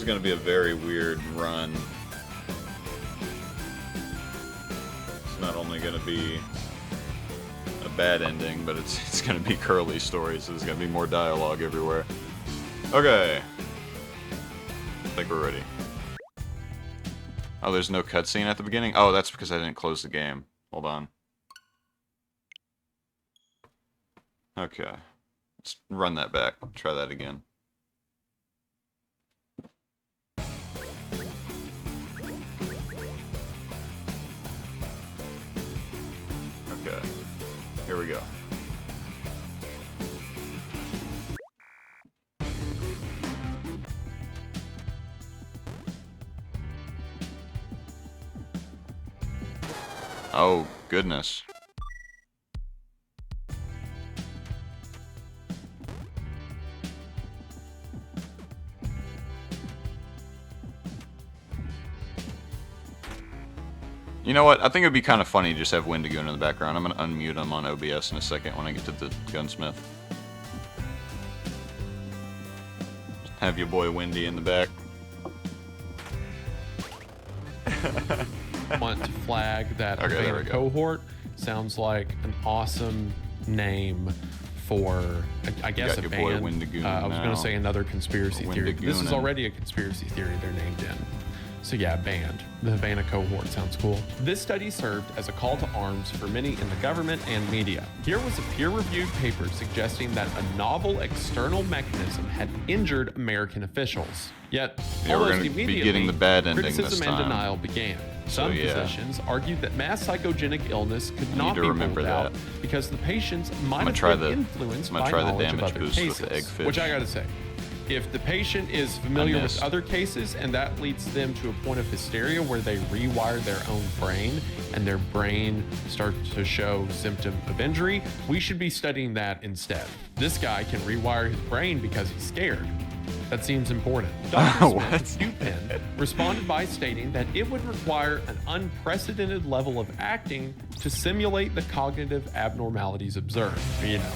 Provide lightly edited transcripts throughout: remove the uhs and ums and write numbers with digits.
is going to be a very weird run. It's not only going to be a bad ending, but it's going to be Curly's story, so there's going to be more dialogue everywhere. Okay. I think we're ready. Oh, there's no cutscene at the beginning? Oh, that's because I didn't close the game. Hold on. Okay. Let's run that back. Try that again. Okay. Here we go. Oh, goodness. You know what? I think it would be kind of funny to just have Wendigoon in the background. I'm going to unmute him on OBS in a second when I get to the gunsmith. Have your boy Wendy in the back. Want to flag that Okay, cohort sounds like an awesome name for, I guess, a band. I was going to say another conspiracy theory. This is already a conspiracy theory they're named in. So yeah, band. The Havana cohort sounds cool. This study served as a call to arms for many in the government and media. Here was a peer-reviewed paper suggesting that a novel external mechanism had injured American officials. Yet, almost immediately, criticism and denial began. Some physicians argued that mass psychogenic illness could not be ruled out because the patients might have been influenced by knowledge of other cases. Which I gotta say, if the patient is familiar with other cases and that leads them to a point of hysteria where they rewire their own brain and their brain starts to show symptom of injury, we should be studying that instead. This guy can rewire his brain because he's scared. That seems important. Dr. Smith, UPenn, responded by stating that it would require an unprecedented level of acting to simulate the cognitive abnormalities observed. You know,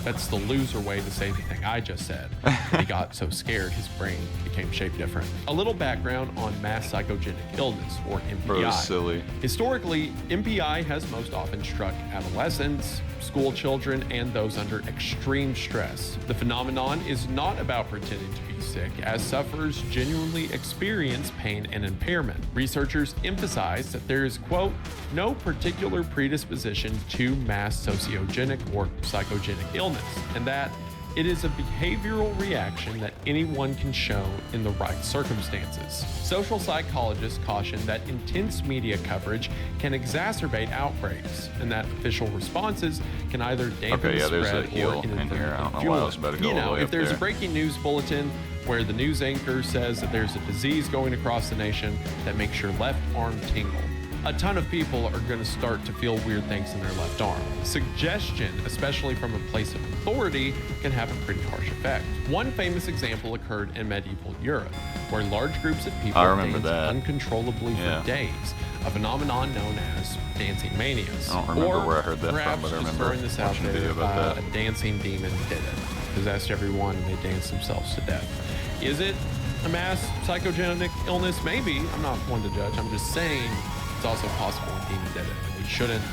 that's the loser way to say the thing I just said. He got so scared his brain became shaped different. A little background on mass psychogenic illness, or MPI. Bro, silly. Historically, MPI has most often struck adolescents, school children, and those under extreme stress. The phenomenon is not about pretending to be sick, as sufferers genuinely experience pain and impairment. Researchers emphasize that there is, quote, no particular predisposition to mass sociogenic or psychogenic illness, and that it is a behavioral reaction that anyone can show in the right circumstances. Social psychologists caution that intense media coverage can exacerbate outbreaks, and that official responses can either dampen the spread or inadvertently fuel it. You know, if there's a breaking news bulletin where the news anchor says that there's a disease going across the nation that makes your left arm tingle, a ton of people are going to start to feel weird things in their left arm. Suggestion, especially from a place of authority, can have a pretty harsh effect. One famous example occurred in medieval Europe, where large groups of people danced uncontrollably for days, a phenomenon known as dancing manias. I don't remember where I heard that from, but I remember throwing this out there, a dancing demon did it. Possessed everyone, and they danced themselves to death. Is it a mass psychogenic illness? Maybe. I'm not one to judge. I'm just saying it's also possible a demon did it. We shouldn't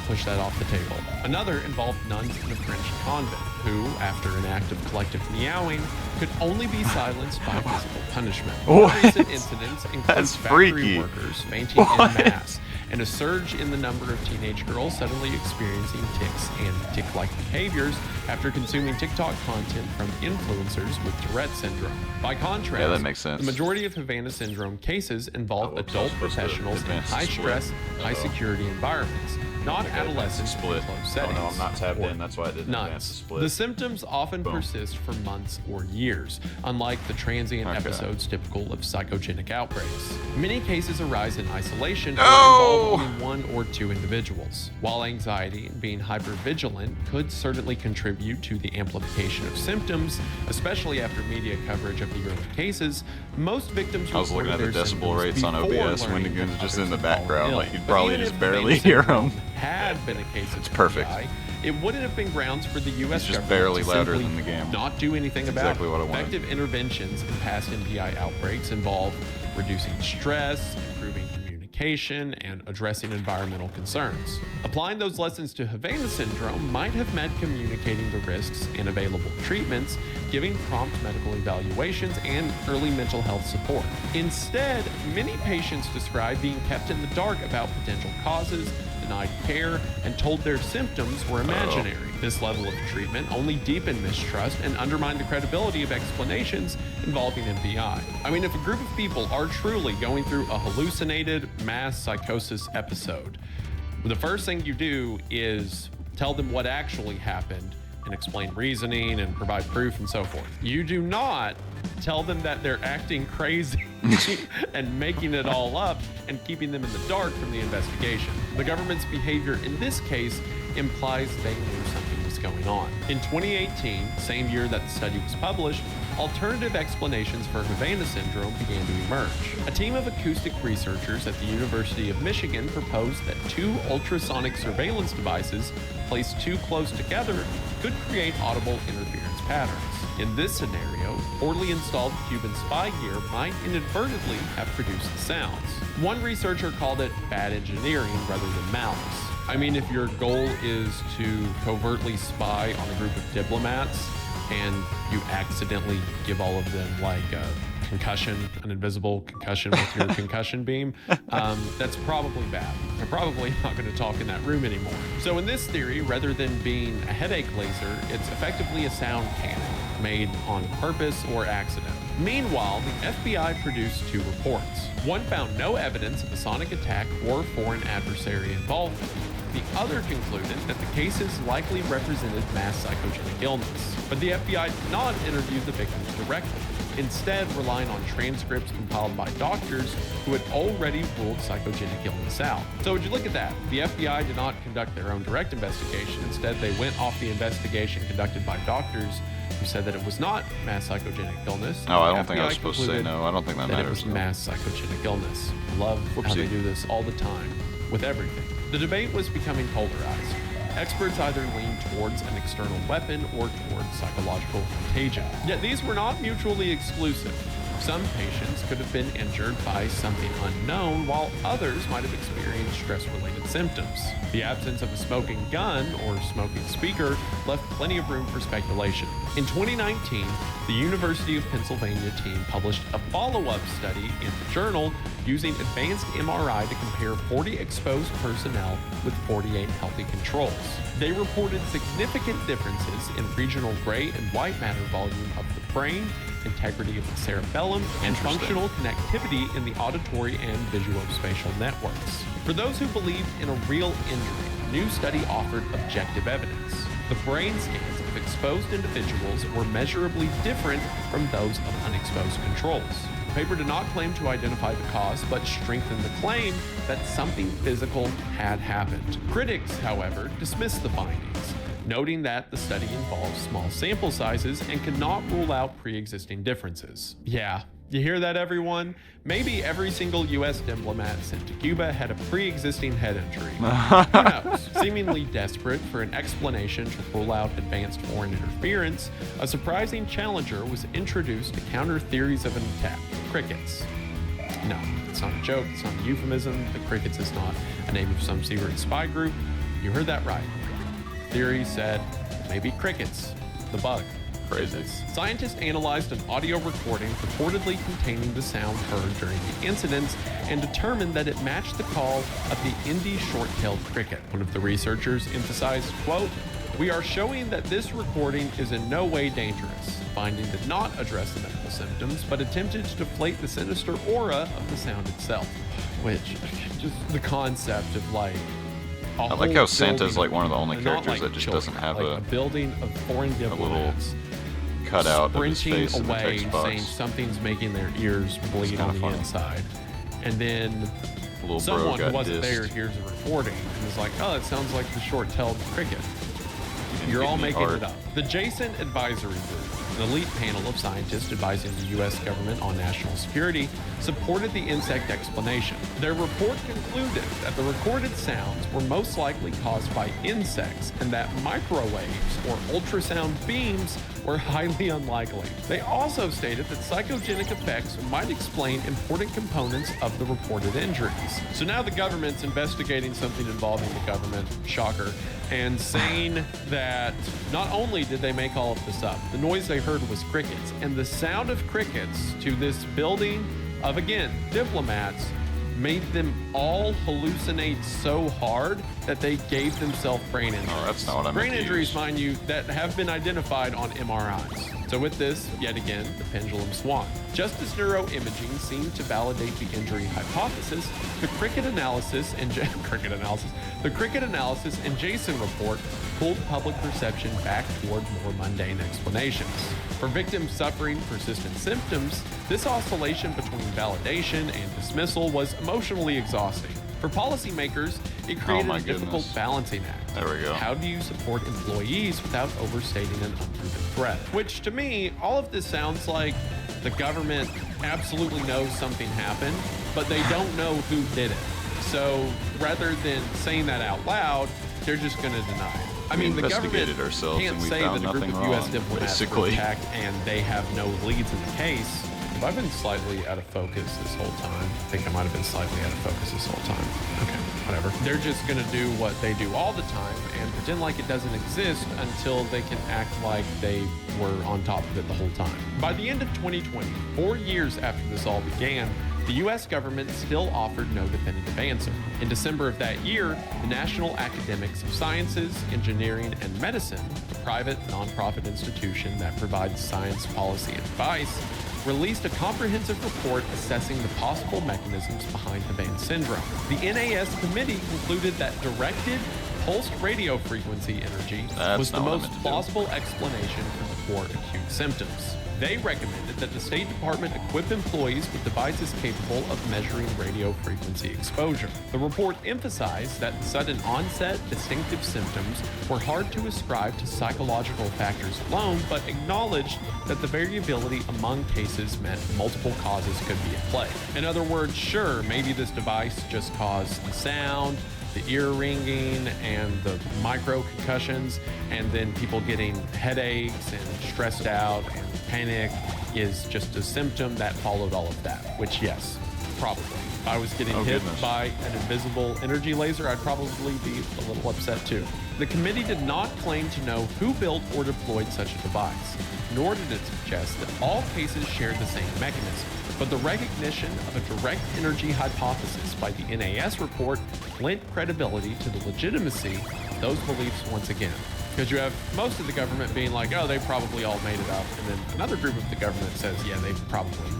push that off the table. Another involved nuns in a French convent who, after an act of collective meowing, could only be silenced by physical punishment. More recent incidents include factory workers fainting in mass, and a surge in the number of teenage girls suddenly experiencing tics and tic-like behaviors after consuming TikTok content from influencers with Tourette syndrome. By contrast, that makes sense. The majority of Havana syndrome cases involve adult professionals in high-stress, high-security environments, not adolescents in close settings. Oh no, I'm not tabbed in, that's why I didn't advance the split. The symptoms often persist for months or years, unlike the transient episodes typical of psychogenic outbreaks. Many cases arise in isolation or involve only one or two individuals. While anxiety and being hypervigilant could certainly contribute to the amplification of symptoms, especially after media coverage of the early cases, most victims I was looking at the decibel rates on OBS. Wendigoon's just in the background, like you'd probably just barely hear them. Had been a case of it's perfect. MPI, it wouldn't have been grounds for the U.S. It's just government barely to louder simply than the game. not do anything about exactly it. What I wanted. Effective interventions in past MPI outbreaks involve reducing stress, improving communication, and addressing environmental concerns. Applying those lessons to Havana syndrome might have meant communicating the risks and available treatments, giving prompt medical evaluations, and early mental health support. Instead, many patients describe being kept in the dark about potential causes, denied care, and told their symptoms were imaginary. This level of treatment only deepened mistrust and undermined the credibility of explanations involving MPI. I mean, if a group of people are truly going through a hallucinated mass psychosis episode, the first thing you do is tell them what actually happened and explain reasoning and provide proof and so forth. You do not tell them that they're acting crazy and making it all up and keeping them in the dark from the investigation. The government's behavior in this case implies they knew something was going on. In 2018, same year that the study was published, alternative explanations for Havana syndrome began to emerge. A team of acoustic researchers at the University of Michigan proposed that two ultrasonic surveillance devices placed too close together could create audible interference patterns. In this scenario, poorly installed Cuban spy gear might inadvertently have produced the sounds. One researcher called it bad engineering rather than malice. I mean, if your goal is to covertly spy on a group of diplomats and you accidentally give all of them like a concussion, an invisible concussion with your concussion beam, that's probably bad. They're probably not going to talk in that room anymore. So in this theory, rather than being a headache laser, it's effectively a sound cannon made on purpose or accident. Meanwhile, the FBI produced two reports. One found no evidence of a sonic attack or foreign adversary involvement. The other concluded that the cases likely represented mass psychogenic illness. But the FBI did not interview the victims directly, instead relying on transcripts compiled by doctors who had already ruled psychogenic illness out. So would you look at that? The FBI did not conduct their own direct investigation. Instead, they went off the investigation conducted by doctors who said that it was not mass psychogenic illness. Oh, I don't think I was supposed to say no. I don't think that matters. It was mass psychogenic illness. I love how they do this all the time with everything. The debate was becoming polarized. Experts either leaned towards an external weapon or towards psychological contagion. Yet these were not mutually exclusive. Some patients could have been injured by something unknown, while others might have experienced stress-related symptoms. The absence of a smoking gun or smoking speaker left plenty of room for speculation. In 2019, the University of Pennsylvania team published a follow-up study in the journal using advanced MRI to compare 40 exposed personnel with 48 healthy controls. They reported significant differences in regional gray and white matter volume of the brain, integrity of the cerebellum, and functional connectivity in the auditory and visuospatial networks. For those who believed in a real injury, the new study offered objective evidence. The brain scans of exposed individuals were measurably different from those of unexposed controls. The paper did not claim to identify the cause, but strengthened the claim that something physical had happened. Critics, however, dismissed the findings, noting that the study involves small sample sizes and cannot rule out pre-existing differences. Yeah, you hear that, everyone? Maybe every single U.S. diplomat sent to Cuba had a pre-existing head injury. Who knows? Seemingly desperate for an explanation to rule out advanced foreign interference, a surprising challenger was introduced to counter theories of an attack: crickets. No, it's not a joke, it's not a euphemism. The crickets is not a name of some secret spy group. You heard that right. Theory said maybe crickets, the bug. Crazy. Scientists analyzed an audio recording purportedly containing the sound heard during the incidents and determined that it matched the call of the Indy short-tailed cricket. One of the researchers emphasized, quote, "We are showing that this recording is in no way dangerous." Finding did not address the medical symptoms, but attempted to deflate the sinister aura of the sound itself. Which, just the concept of like, I like how Santa's like one of the only characters like that just children, doesn't have like a building of forein diplomats cutout of his face in the away, text box. saying something's making their ears bleed on the funny. inside, and then someone who wasn't there hears a recording and is like, "Oh, it sounds like the short-tailed cricket." You're all making it up. The Jason Advisory Group, An elite panel of scientists advising the U.S. government on national security supported the insect explanation. Their report concluded that the recorded sounds were most likely caused by insects and that microwaves or ultrasound beams were highly unlikely. They also stated that psychogenic effects might explain important components of the reported injuries. So now the government's investigating something involving the government, shocker, and saying that not only did they make all of this up, the noise they heard was crickets, and the sound of crickets to this building of, again, diplomats made them all hallucinate so hard that they gave themselves brain injuries. Oh, that's not what I meant Brain to injuries, use. mind you, that have been identified on MRIs. So with this, yet again, the pendulum swung. Just as neuroimaging seemed to validate the injury hypothesis, the cricket analysis and Jason report pulled public perception back toward more mundane explanations. For victims suffering persistent symptoms, this oscillation between validation and dismissal was emotionally exhausting. For policymakers, it created a difficult balancing act. There we go. How do you support employees without overstating an unproven threat? Which, to me, all of this sounds like the government absolutely knows something happened, but they don't know who did it. So rather than saying that out loud, they're just going to deny it. I mean, the government can't say that a group of U.S. diplomats were attacked and they have no leads in the case. Have I been slightly out of focus this whole time? I think I might have been slightly out of focus this whole time. Okay, whatever. They're just going to do what they do all the time and pretend like it doesn't exist until they can act like they were on top of it the whole time. By the end of 2020, 4 years after this all began, the U.S. government still offered no definitive answer. In December of that year, the National Academics of Sciences, Engineering, and Medicine, a private nonprofit institution that provides science policy advice, released a comprehensive report assessing the possible mechanisms behind Havana syndrome. The NAS committee concluded that directed pulsed radio frequency energy was the most plausible explanation for the 4 acute symptoms. They recommended that the State Department equip employees with devices capable of measuring radio frequency exposure. The report emphasized that sudden onset, distinctive symptoms were hard to ascribe to psychological factors alone, but acknowledged that the variability among cases meant multiple causes could be at play. In other words, sure, maybe this device just caused the sound, the ear ringing, and the micro concussions, and then people getting headaches and stressed out and panic is just a symptom that followed all of that, which yes, probably. If I was getting hit by an invisible energy laser, I'd probably be a little upset too. The committee did not claim to know who built or deployed such a device, nor did it suggest that all cases shared the same mechanism. But the recognition of a direct energy hypothesis by the NAS report lent credibility to the legitimacy of those beliefs once again. Because you have most of the government being like, oh, they probably all made it up. And then another group of the government says, yeah, they probably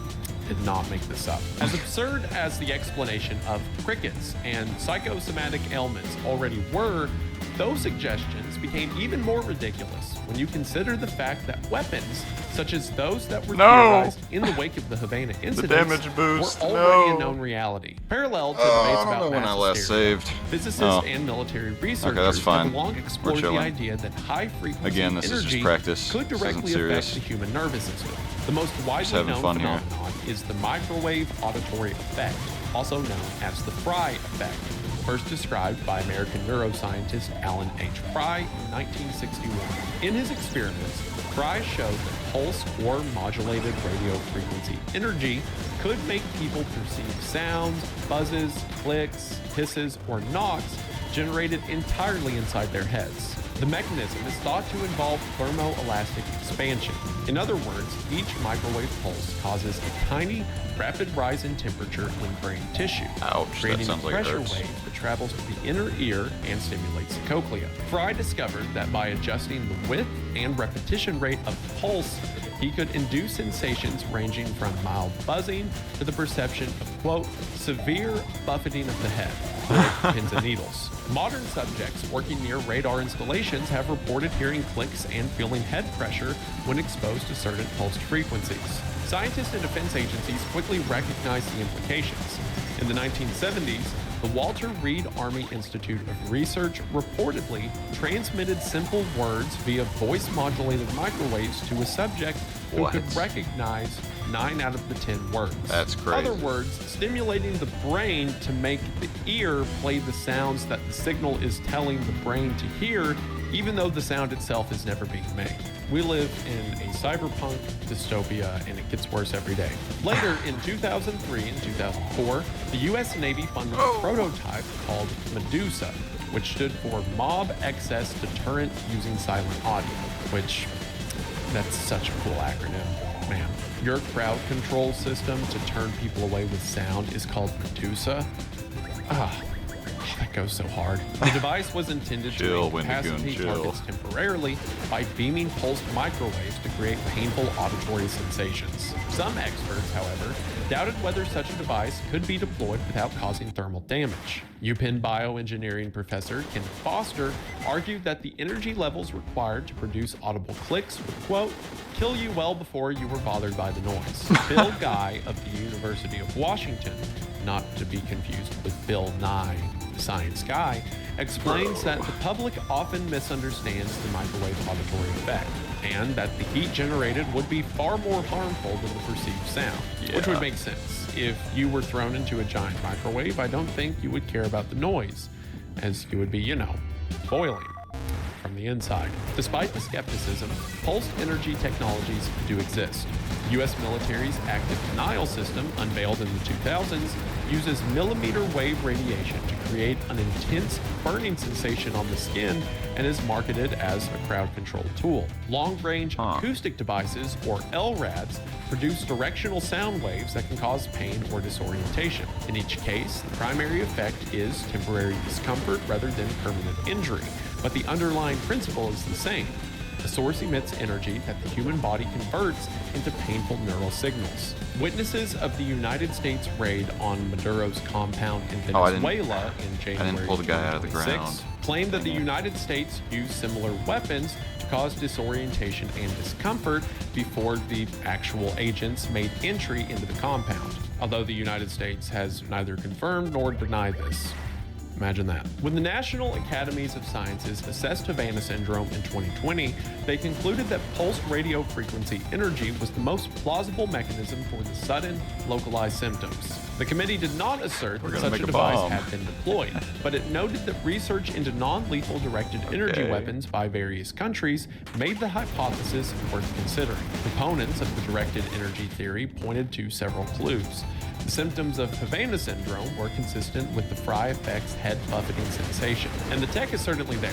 did not make this up. As absurd as the explanation of crickets and psychosomatic ailments already were, those suggestions became even more ridiculous when you consider the fact that weapons, such as those that were theorized in the wake of the Havana incidents, were already a known reality. Parallel to debates about mass hysteria, physicists and military researchers have long explored the idea that high-frequency energy could directly affect the human nervous system. The most widely known phenomenon is the microwave auditory effect, also known as the Fry effect, first described by American neuroscientist Alan H. Fry in 1961. In his experiments, Fry showed that pulse or modulated radio frequency energy could make people perceive sounds, buzzes, clicks, hisses, or knocks generated entirely inside their heads. The mechanism is thought to involve thermoelastic expansion. In other words, each microwave pulse causes a tiny, rapid rise in temperature in brain tissue, creating a pressure wave that travels to the inner ear and stimulates the cochlea. Fry discovered that by adjusting the width and repetition rate of the pulse, he could induce sensations ranging from mild buzzing to the perception of, quote, severe buffeting of the head, like pins and needles. Modern subjects working near radar installations have reported hearing clicks and feeling head pressure when exposed to certain pulsed frequencies. Scientists and defense agencies quickly recognized the implications. In the 1970s, The Walter Reed Army Institute of Research reportedly transmitted simple words via voice-modulated microwaves to a subject who could recognize 9 out of the 10 words. That's crazy. Other words, stimulating the brain to make the ear play the sounds that the signal is telling the brain to hear, even though the sound itself is never being made. We live in a cyberpunk dystopia, and it gets worse every day. Later, in 2003 and 2004, the U.S. Navy funded a prototype called Medusa, which stood for Mob Excess Deterrent Using Silent Audio, which, that's such a cool acronym, man. Your crowd control system to turn people away with sound is called Medusa. That goes so hard. The device was intended to incapacitate targets temporarily by beaming pulsed microwaves to create painful auditory sensations. Some experts, however, doubted whether such a device could be deployed without causing thermal damage. UPenn bioengineering professor Ken Foster argued that the energy levels required to produce audible clicks would, quote, kill you well before you were bothered by the noise. Bill Guy of the University of Washington, not to be confused with Bill Nye, Science Guy, explains that the public often misunderstands the microwave auditory effect, and that the heat generated would be far more harmful than the perceived sound, which would make sense. If you were thrown into a giant microwave, I don't think you would care about the noise, as you would be, boiling from the inside. Despite the skepticism, pulsed energy technologies do exist. The U.S. military's active denial system, unveiled in the 2000s, uses millimeter wave radiation to create an intense burning sensation on the skin and is marketed as a crowd control tool. Long-range acoustic devices, or LRADs, produce directional sound waves that can cause pain or disorientation. In each case, the primary effect is temporary discomfort rather than permanent injury, but the underlying principle is the same. The source emits energy that the human body converts into painful neural signals. Witnesses of the United States raid on Maduro's compound in Venezuela in January 2026 claimed that the United States used similar weapons to cause disorientation and discomfort before the actual agents made entry into the compound, although the United States has neither confirmed nor denied this. Imagine that. When the National Academies of Sciences assessed Havana syndrome in 2020, they concluded that pulsed radio frequency energy was the most plausible mechanism for the sudden, localized symptoms. The committee did not assert that such a device had been deployed, but it noted that research into non-lethal directed energy weapons by various countries made the hypothesis worth considering. Proponents of the directed energy theory pointed to several clues. The symptoms of Havana syndrome were consistent with the Fry effect's head buffeting sensation, and the tech is certainly there.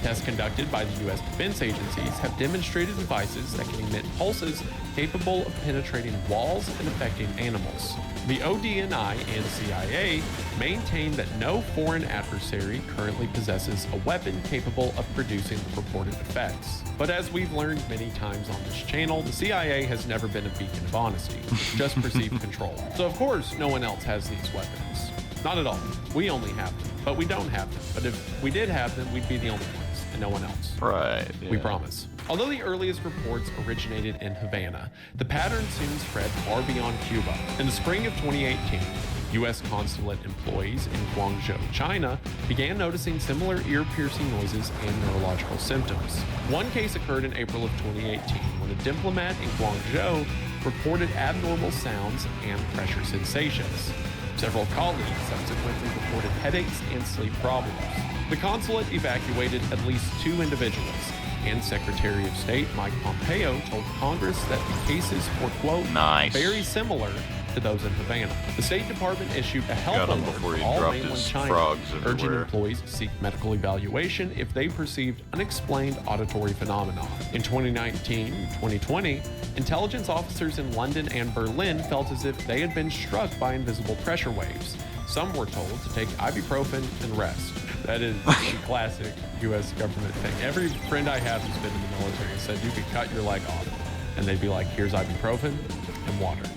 Tests conducted by the U.S. defense agencies have demonstrated devices that can emit pulses capable of penetrating walls and affecting animals. The ODNI and CIA maintain that no foreign adversary currently possesses a weapon capable of producing the purported effects. But as we've learned many times on this channel, the CIA has never been a beacon of honesty, just perceived control. So of course, no one else has these weapons. Not at all. We only have them, but we don't have them. But if we did have them, we'd be the only ones, and no one else. Right. Yeah. We promise. Although the earliest reports originated in Havana, the pattern soon spread far beyond Cuba. In the spring of 2018, U.S. consulate employees in Guangzhou, China, began noticing similar ear-piercing noises and neurological symptoms. One case occurred in April of 2018 when a diplomat in Guangzhou reported abnormal sounds and pressure sensations. Several colleagues subsequently reported headaches and sleep problems. The consulate evacuated at least 2 individuals, and Secretary of State Mike Pompeo told Congress that the cases were, quote, very similar to those in Havana. The State Department issued a health alert for all mainland China, urging employees to seek medical evaluation if they perceived unexplained auditory phenomena. In 2019 and 2020, intelligence officers in London and Berlin felt as if they had been struck by invisible pressure waves. Some were told to take ibuprofen and rest. That is the classic U.S. government thing. Every friend I have who's been in the military said you could cut your leg off, and they'd be like, here's ibuprofen and water.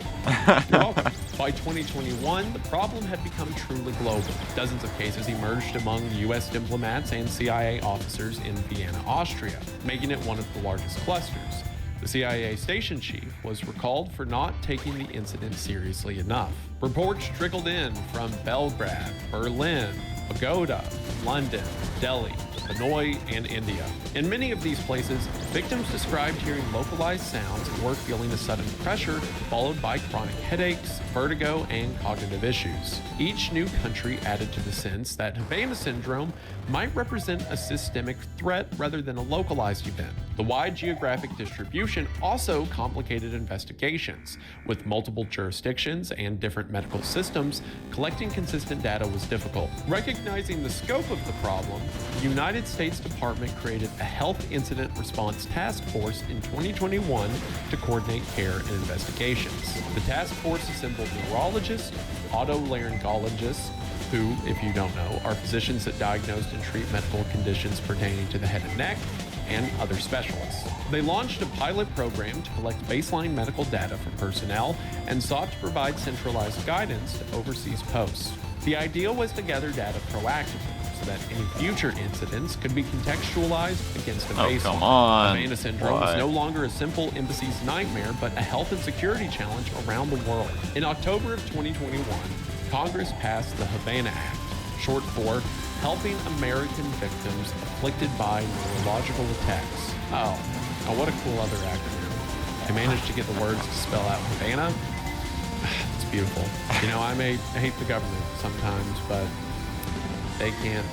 You're welcome. By 2021, the problem had become truly global. Dozens of cases emerged among U.S. diplomats and CIA officers in Vienna, Austria, making it one of the largest clusters. The CIA station chief was recalled for not taking the incident seriously enough. Reports trickled in from Belgrade, Berlin, Pagoda, London, Delhi, Hanoi, and India. In many of these places, victims described hearing localized sounds or feeling a sudden pressure, followed by chronic headaches, vertigo, and cognitive issues. Each new country added to the sense that Havana syndrome might represent a systemic threat rather than a localized event. The wide geographic distribution also complicated investigations. With multiple jurisdictions and different medical systems, collecting consistent data was difficult. Recognizing the scope of the problem, the United States Department created a Health Incident Response Task Force in 2021 to coordinate care and investigations. The task force assembled neurologists, otolaryngologists, who, if you don't know, are physicians that diagnose and treat medical conditions pertaining to the head and neck, and other specialists. They launched a pilot program to collect baseline medical data from personnel and sought to provide centralized guidance to overseas posts. The idea was to gather data proactively so that any future incidents could be contextualized against a baseline. Come on. Havana syndrome is no longer a simple embassy's nightmare, but a health and security challenge around the world. In October of 2021, Congress passed the Havana Act, short for Helping American Victims Afflicted by Neurological Attacks. Oh, what a cool other acronym. They managed to get the words to spell out Havana. It's beautiful. You know, I hate the government sometimes, but they can't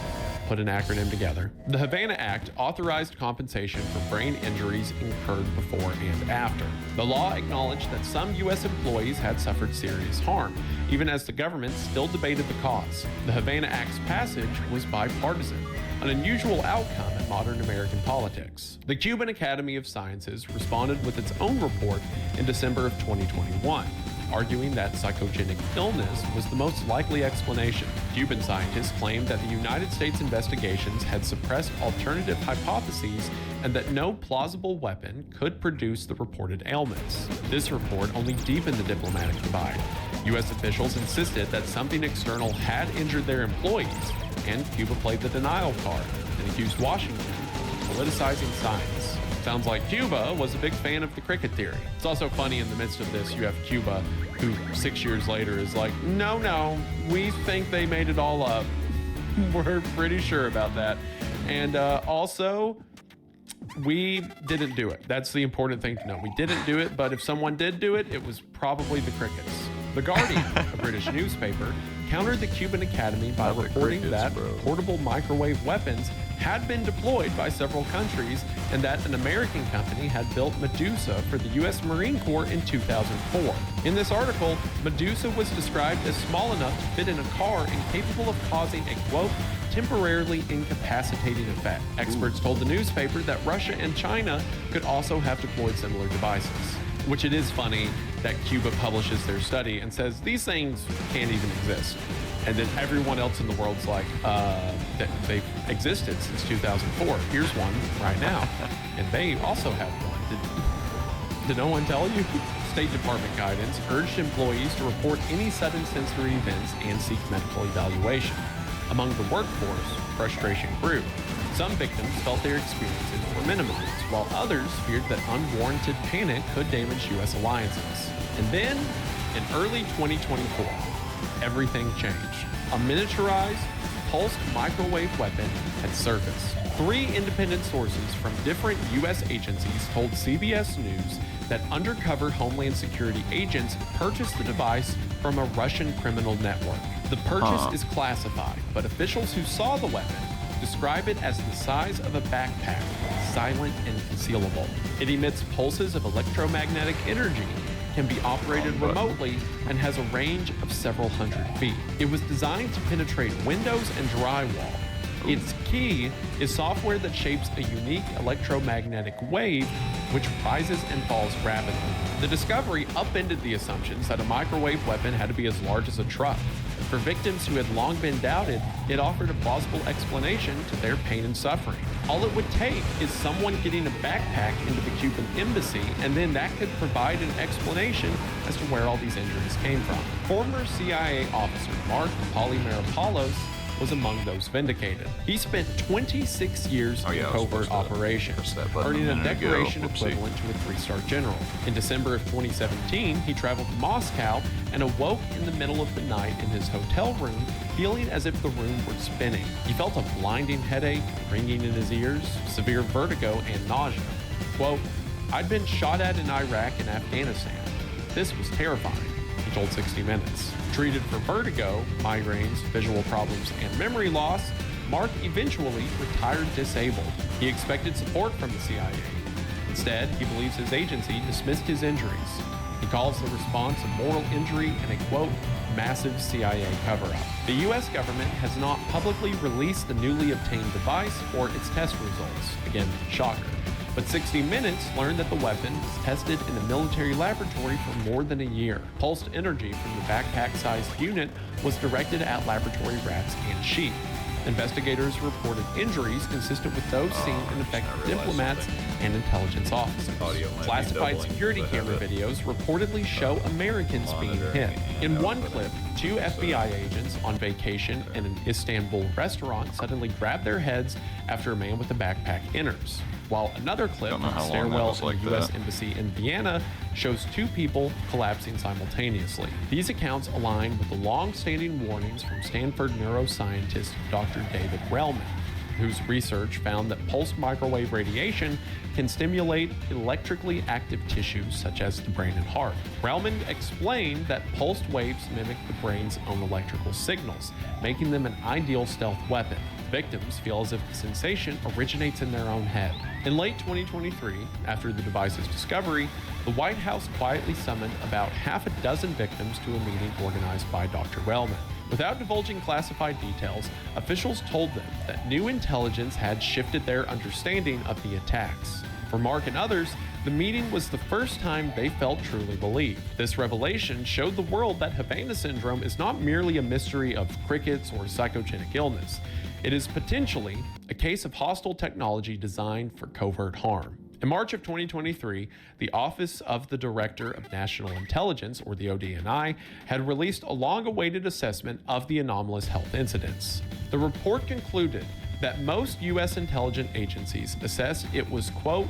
put an acronym together. The Havana Act authorized compensation for brain injuries incurred before and after. The law acknowledged that some U.S. employees had suffered serious harm, even as the government still debated the cause. The Havana Act's passage was bipartisan, an unusual outcome in modern American politics. The Cuban Academy of Sciences responded with its own report in December of 2021. Arguing that psychogenic illness was the most likely explanation. Cuban scientists claimed that the United States investigations had suppressed alternative hypotheses and that no plausible weapon could produce the reported ailments. This report only deepened the diplomatic divide. U.S. officials insisted that something external had injured their employees, and Cuba played the denial card and accused Washington of politicizing science. Sounds like Cuba was a big fan of the cricket theory. It's also funny in the midst of this, you have Cuba, who 6 years later is like, no, we think they made it all up. We're pretty sure about that. And also, we didn't do it. That's the important thing to know. We didn't do it, but if someone did do it, it was probably the crickets. The Guardian, a British newspaper, countered the Cuban Academy by reporting that portable microwave weapons had been deployed by several countries and that an American company had built Medusa for the U.S. Marine Corps in 2004. In this article, Medusa was described as small enough to fit in a car and capable of causing a, quote, temporarily incapacitating effect. Experts told the newspaper that Russia and China could also have deployed similar devices. Which it is funny that Cuba publishes their study and says these things can't even exist. And then everyone else in the world's like, that they've existed since 2004. Here's one right now. And they also have one. Did no one tell you? State Department guidance urged employees to report any sudden sensory events and seek medical evaluation. Among the workforce, frustration grew. Some victims felt their experiences were minimized, while others feared that unwarranted panic could damage U.S. alliances. And then, in early 2024, everything changed. A miniaturized, pulsed microwave weapon had surfaced. 3 independent sources from different U.S. agencies told CBS News that undercover Homeland Security agents purchased the device from a Russian criminal network. The purchase is classified, but officials who saw the weapon describe it as the size of a backpack, silent and concealable. It emits pulses of electromagnetic energy, can be operated remotely, and has a range of several hundred feet. It was designed to penetrate windows and drywall. Its key is software that shapes a unique electromagnetic wave which rises and falls rapidly. The discovery upended the assumptions that a microwave weapon had to be as large as a truck. For victims who had long been doubted, it offered a plausible explanation to their pain and suffering. All it would take is someone getting a backpack into the Cuban embassy, and then that could provide an explanation as to where all these injuries came from. Former CIA officer Mark Polymeropoulos was among those vindicated. He spent 26 years in covert operations, earning a decoration equivalent to a 3-star general. In December of 2017, he traveled to Moscow and awoke in the middle of the night in his hotel room, feeling as if the room were spinning. He felt a blinding headache, ringing in his ears, severe vertigo, and nausea. Quote, "I'd been shot at in Iraq and Afghanistan. This was terrifying," he told 60 Minutes. Treated for vertigo, migraines, visual problems, and memory loss, Mark eventually retired disabled. He expected support from the CIA. Instead, he believes his agency dismissed his injuries. He calls the response a moral injury and a, quote, "massive CIA cover-up." The U.S. government has not publicly released the newly obtained device or its test results. Again, shocker. But 60 Minutes learned that the weapon was tested in a military laboratory for more than a year. Pulsed energy from the backpack-sized unit was directed at laboratory rats and sheep. Investigators reported injuries consistent with those seen in affected diplomats and intelligence officers. Classified security camera videos reportedly show Americans being hit. In one clip, 2 FBI agents on vacation in an Istanbul restaurant suddenly grab their heads after a man with a backpack enters. While another clip from a stairwell in the U.S. Embassy in Vienna shows 2 people collapsing simultaneously. These accounts align with the long-standing warnings from Stanford neuroscientist Dr. David Relman, whose research found that pulsed microwave radiation can stimulate electrically active tissues such as the brain and heart. Relman explained that pulsed waves mimic the brain's own electrical signals, making them an ideal stealth weapon. Victims feel as if the sensation originates in their own head. In late 2023, after the device's discovery, the White House quietly summoned about half a dozen victims to a meeting organized by Dr. Relman. Without divulging classified details, officials told them that new intelligence had shifted their understanding of the attacks. For Mark and others, the meeting was the first time they felt truly believed. This revelation showed the world that Havana syndrome is not merely a mystery of crickets or psychogenic illness. It is potentially a case of hostile technology designed for covert harm. In March of 2023, the Office of the Director of National Intelligence, or the ODNI, had released a long-awaited assessment of the anomalous health incidents. The report concluded that most U.S. intelligence agencies assessed it was, quote,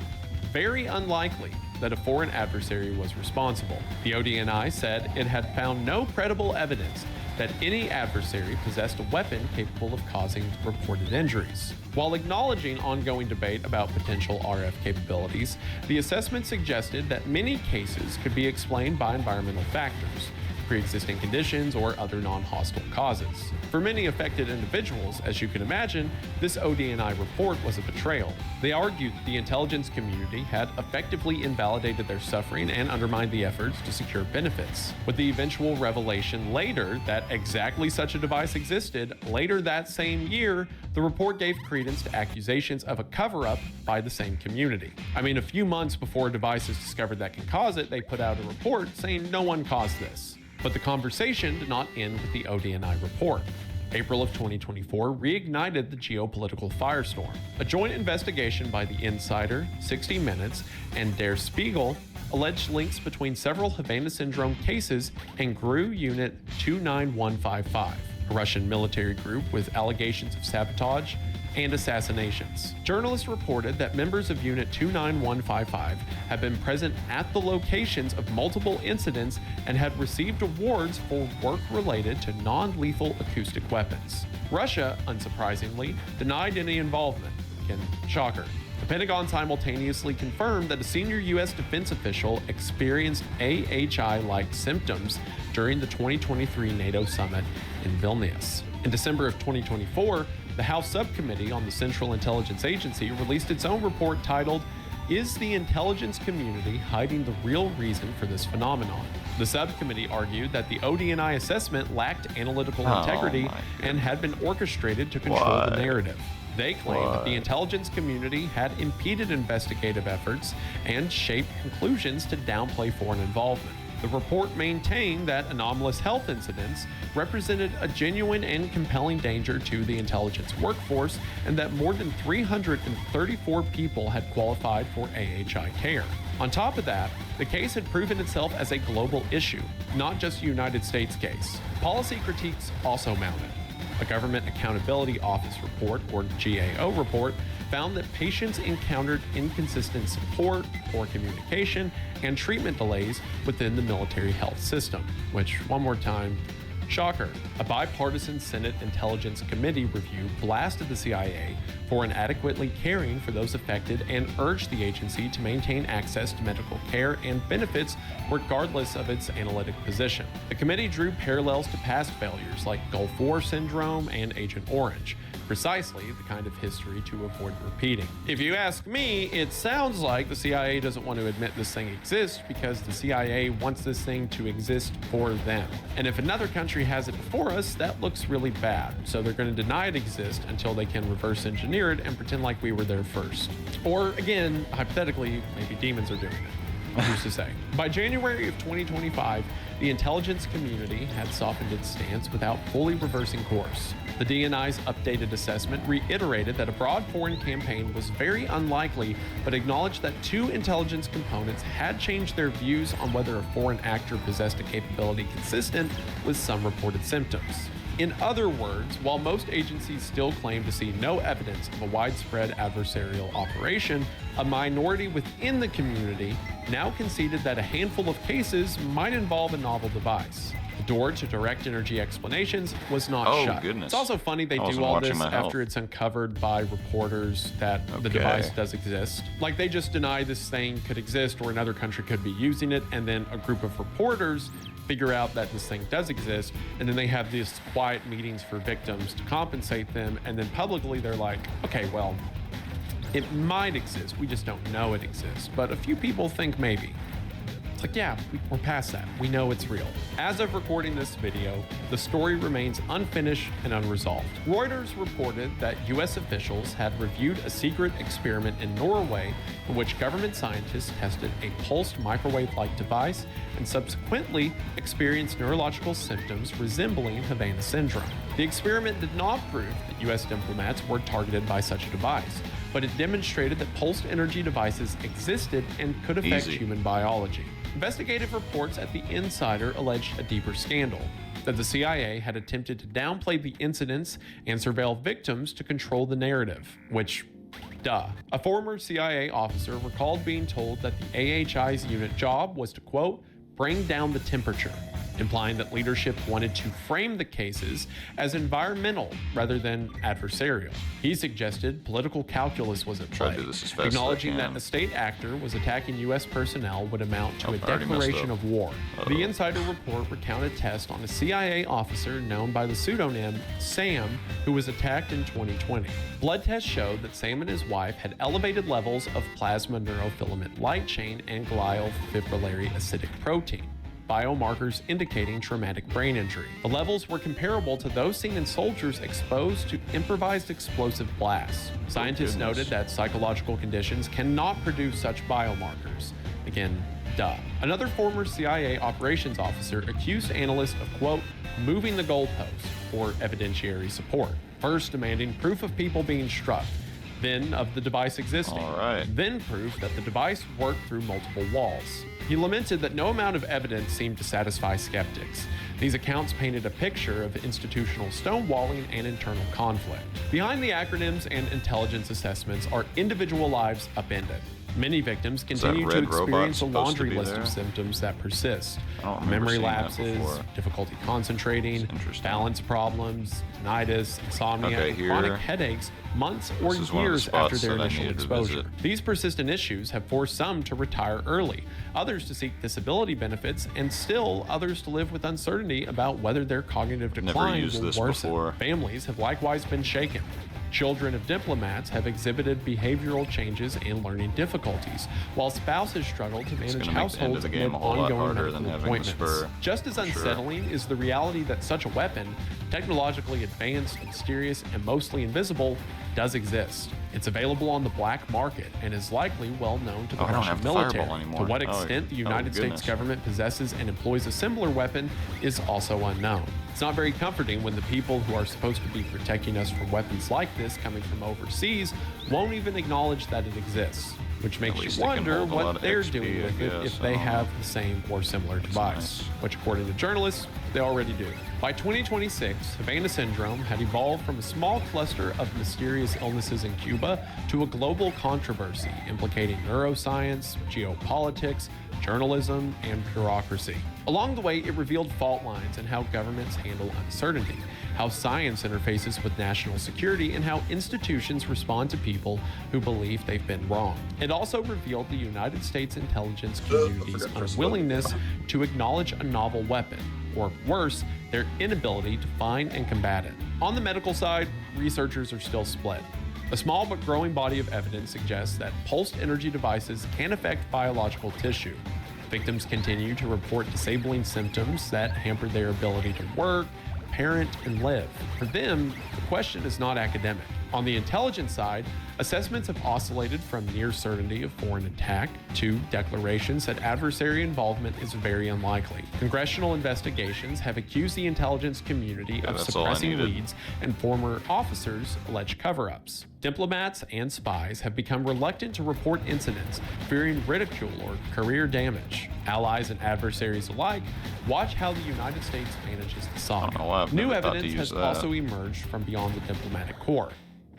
very unlikely that a foreign adversary was responsible. The ODNI said it had found no credible evidence that any adversary possessed a weapon capable of causing reported injuries. While acknowledging ongoing debate about potential RF capabilities, the assessment suggested that many cases could be explained by environmental factors, pre-existing conditions, or other non-hostile causes. For many affected individuals, as you can imagine, this ODNI report was a betrayal. They argued that the intelligence community had effectively invalidated their suffering and undermined the efforts to secure benefits. With the eventual revelation later that exactly such a device existed, later that same year, the report gave credence to accusations of a cover-up by the same community. I mean, a few months before a device is discovered that can cause it, they put out a report saying no one caused this. But the conversation did not end with the ODNI report. April of 2024 reignited the geopolitical firestorm. A joint investigation by The Insider, 60 Minutes, and Der Spiegel alleged links between several Havana syndrome cases and GRU Unit 29155, a Russian military group with allegations of sabotage and assassinations. Journalists reported that members of Unit 29155 had been present at the locations of multiple incidents and had received awards for work related to non-lethal acoustic weapons. Russia, unsurprisingly, denied any involvement. Again, shocker. The Pentagon simultaneously confirmed that a senior U.S. defense official experienced AHI-like symptoms during the 2023 NATO summit in Vilnius. In December of 2024, the House Subcommittee on the Central Intelligence Agency released its own report titled, "Is the Intelligence Community Hiding the Real Reason for This Phenomenon?" The subcommittee argued that the ODNI assessment lacked analytical integrity and had been orchestrated to control the narrative. They claimed that the intelligence community had impeded investigative efforts and shaped conclusions to downplay foreign involvement. The report maintained that anomalous health incidents represented a genuine and compelling danger to the intelligence workforce, and that more than 334 people had qualified for AHI care. On top of that, the case had proven itself as a global issue, not just a United States case. Policy critiques also mounted. A Government Accountability Office report, or GAO report, found that patients encountered inconsistent support, poor communication, and treatment delays within the military health system, which, one more time, shocker. A bipartisan Senate Intelligence Committee review blasted the CIA for inadequately caring for those affected and urged the agency to maintain access to medical care and benefits regardless of its analytic position. The committee drew parallels to past failures like Gulf War syndrome and Agent Orange, precisely the kind of history to avoid repeating. If you ask me, it sounds like the CIA doesn't want to admit this thing exists because the CIA wants this thing to exist for them. And if another country has it before us, that looks really bad. So they're going to deny it exists until they can reverse engineer it and pretend like we were there first. Or again, hypothetically, maybe demons are doing it. Who's to say? By January of 2025, the intelligence community had softened its stance without fully reversing course. The DNI's updated assessment reiterated that a broad foreign campaign was very unlikely, but acknowledged that two intelligence components had changed their views on whether a foreign actor possessed a capability consistent with some reported symptoms. In other words, while most agencies still claim to see no evidence of a widespread adversarial operation, a minority within the community now conceded that a handful of cases might involve a novel device. The door to direct energy explanations was not shut. Goodness. It's also funny they do all this after it's uncovered by reporters that the device does exist. Like, they just deny this thing could exist or another country could be using it, and then a group of reporters figure out that this thing does exist, and then they have these quiet meetings for victims to compensate them, and then publicly they're like, okay, well, it might exist, we just don't know it exists, but a few people think maybe. It's like, yeah, we're past that. We know it's real. As of recording this video, the story remains unfinished and unresolved. Reuters reported that US officials had reviewed a secret experiment in Norway in which government scientists tested a pulsed microwave-like device and subsequently experienced neurological symptoms resembling Havana syndrome. The experiment did not prove that US diplomats were targeted by such a device, but it demonstrated that pulsed energy devices existed and could affect human biology. Investigative reports at The Insider alleged a deeper scandal, that the CIA had attempted to downplay the incidents and surveil victims to control the narrative, which, duh. A former CIA officer recalled being told that the AHI's unit job was to, quote, bring down the temperature, implying that leadership wanted to frame the cases as environmental rather than adversarial. He suggested political calculus was at play, acknowledging that a state actor was attacking U.S. personnel would amount to a declaration of war. The Insider report recounted tests on a CIA officer known by the pseudonym Sam, who was attacked in 2020. Blood tests showed that Sam and his wife had elevated levels of plasma neurofilament light chain and glial fibrillary acidic protein, biomarkers indicating traumatic brain injury. The levels were comparable to those seen in soldiers exposed to improvised explosive blasts. Scientists noted that psychological conditions cannot produce such biomarkers. Again, duh. Another former CIA operations officer accused analysts of, quote, moving the goalposts for evidentiary support, first demanding proof of people being struck, then of the device existing, then proof that the device worked through multiple walls. He lamented that no amount of evidence seemed to satisfy skeptics. These accounts painted a picture of institutional stonewalling and internal conflict. Behind the acronyms and intelligence assessments are individual lives upended. Many victims continue to experience a laundry list of symptoms that persist. Memory lapses, difficulty concentrating, balance problems, tinnitus, insomnia, chronic headaches, months or years after their initial exposure. These persistent issues have forced some to retire early, others to seek disability benefits, and still others to live with uncertainty about whether their cognitive decline will worsen. Families have likewise been shaken. Children of diplomats have exhibited behavioral changes and learning difficulties, while spouses struggle to manage households amid ongoing medical appointments. Just as unsettling is the reality that such a weapon, technologically advanced, mysterious, and mostly invisible, does exist. It's available on the black market and is likely well known to the Russian military. To what extent the United States government possesses and employs a similar weapon is also unknown. It's not very comforting when the people who are supposed to be protecting us from weapons like this coming from overseas won't even acknowledge that it exists. which makes you wonder what they're doing with it if they have the same or similar device, which according to journalists, they already do. By 2026, Havana syndrome had evolved from a small cluster of mysterious illnesses in Cuba to a global controversy implicating neuroscience, geopolitics, journalism, and bureaucracy. Along the way, it revealed fault lines in how governments handle uncertainty, how science interfaces with national security, and how institutions respond to people who believe they've been wrong. It also revealed the United States intelligence community's unwillingness to acknowledge a novel weapon, or worse, their inability to find and combat it. On the medical side, researchers are still split. A small but growing body of evidence suggests that pulsed energy devices can affect biological tissue. Victims continue to report disabling symptoms that hamper their ability to work, parent, and live. For them, the question is not academic. On the intelligence side, assessments have oscillated from near certainty of foreign attack to declarations that adversary involvement is very unlikely. Congressional investigations have accused the intelligence community of suppressing leads, and former officers allege cover-ups. Diplomats and spies have become reluctant to report incidents, fearing ridicule or career damage. Allies and adversaries alike watch how the United States manages the saga. New evidence has also emerged from beyond the diplomatic corps.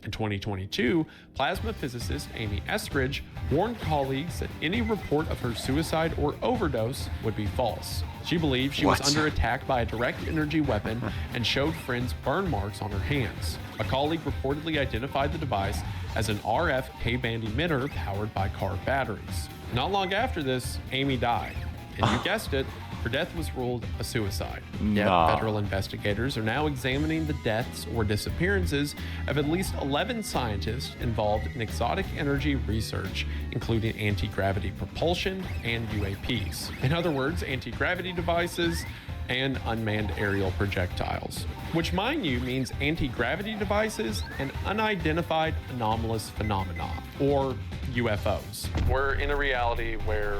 In 2022, plasma physicist Amy Eskridge warned colleagues that any report of her suicide or overdose would be false. She believed she was under attack by a direct energy weapon and showed friends burn marks on her hands. A colleague reportedly identified the device as an RF K-band emitter powered by car batteries. Not long after this, Amy died. And you guessed it, her death was ruled a suicide. Yet federal investigators are now examining the deaths or disappearances of at least 11 scientists involved in exotic energy research, including anti-gravity propulsion and UAPs. In other words, anti-gravity devices and unmanned aerial projectiles, which, mind you, means anti-gravity devices and unidentified anomalous phenomena, or UFOs. We're in a reality where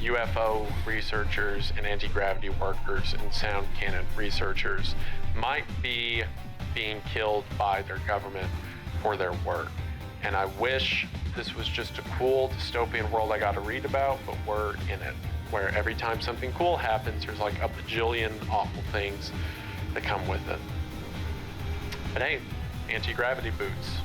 UFO researchers and anti-gravity workers and sound cannon researchers might be being killed by their government for their work. And I wish this was just a cool dystopian world I got to read about, but we're in it, where every time something cool happens, there's like a bajillion awful things that come with it. But hey, anti-gravity boots.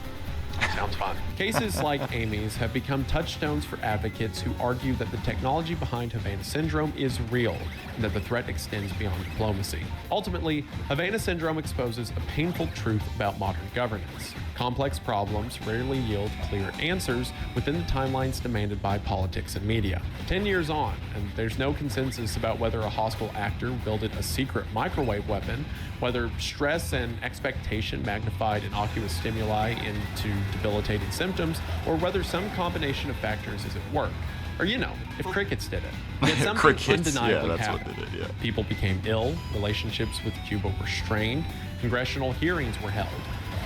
Sounds fun. Cases like Amy's have become touchstones for advocates who argue that the technology behind Havana syndrome is real and that the threat extends beyond diplomacy. Ultimately, Havana syndrome exposes a painful truth about modern governance. Complex problems rarely yield clear answers within the timelines demanded by politics and media. 10 years on, and there's no consensus about whether a hostile actor wielded a secret microwave weapon, whether stress and expectation magnified innocuous stimuli into debilitating symptoms, or whether some combination of factors is at work. Or, you know, if crickets did it. Yet something undeniably happened. People became ill, relationships with Cuba were strained, congressional hearings were held,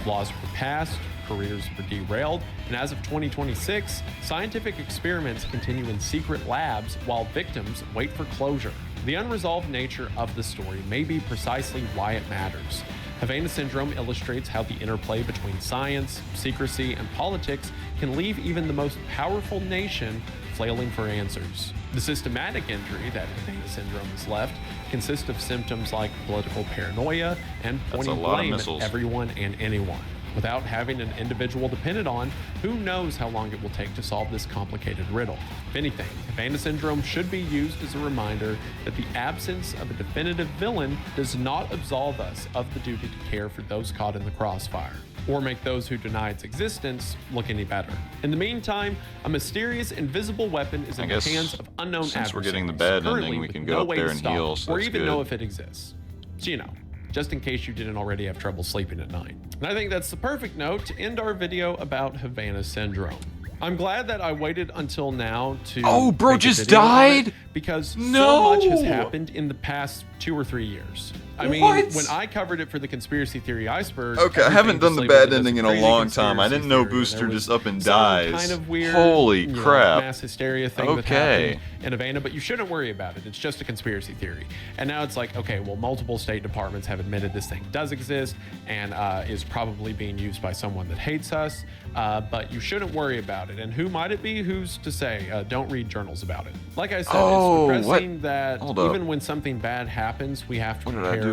laws were passed, careers were derailed, and as of 2026, scientific experiments continue in secret labs while victims wait for closure. The unresolved nature of the story may be precisely why it matters. Havana syndrome illustrates how the interplay between science, secrecy, and politics can leave even the most powerful nation flailing for answers. The systematic injury that Havana syndrome has left consists of symptoms like political paranoia and pointing blame at everyone and anyone. Without having an individual dependent on, who knows how long it will take to solve this complicated riddle. If anything, Havana syndrome should be used as a reminder that the absence of a definitive villain does not absolve us of the duty to care for those caught in the crossfire, or make those who deny its existence look any better. In the meantime, a mysterious invisible weapon is in the hands of unknown adversaries. Since we're getting the bad ending, we can go up there and heal, so or even know if it exists. So, you know, just in case you didn't already have trouble sleeping at night. And I think that's the perfect note to end our video about Havana syndrome. I'm glad that I waited until now to Oh, bro just died? Because so much has happened in the past 2 or 3 years. I mean, when I covered it for the Conspiracy Theory Iceberg... Okay, I haven't done the bad ending in a long time. I didn't know Booster just up and dies. Kind of weird, holy crap. Mass hysteria thing that happened in Havana, but you shouldn't worry about it. It's just a conspiracy theory. And now it's like, okay, well, multiple State Departments have admitted this thing does exist and is probably being used by someone that hates us, but you shouldn't worry about it. And who might it be? Who's to say? Don't read journals about it. Like I said, it's depressing that even when something bad happens, we have to prepare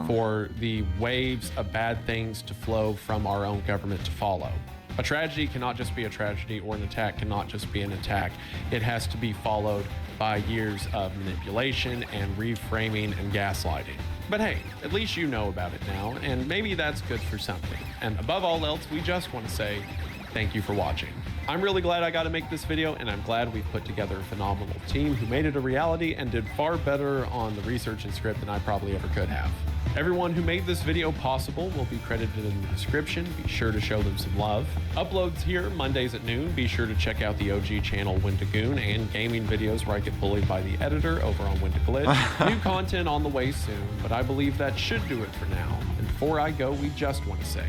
for the waves of bad things to flow from our own government to follow. A tragedy cannot just be a tragedy, or an attack cannot just be an attack. It has to be followed by years of manipulation and reframing and gaslighting. But hey, at least you know about it now, and maybe that's good for something. And above all else, we just want to say thank you for watching. I'm really glad I got to make this video, and I'm glad we've put together a phenomenal team who made it a reality and did far better on the research and script than I probably ever could have. Everyone who made this video possible will be credited in the description. Be sure to show them some love. Uploads here Mondays at noon. Be sure to check out the OG channel Windagoon and gaming videos where I get bullied by the editor over on Windaglitch. New content on the way soon, but I believe that should do it for now. And before I go, we just want to say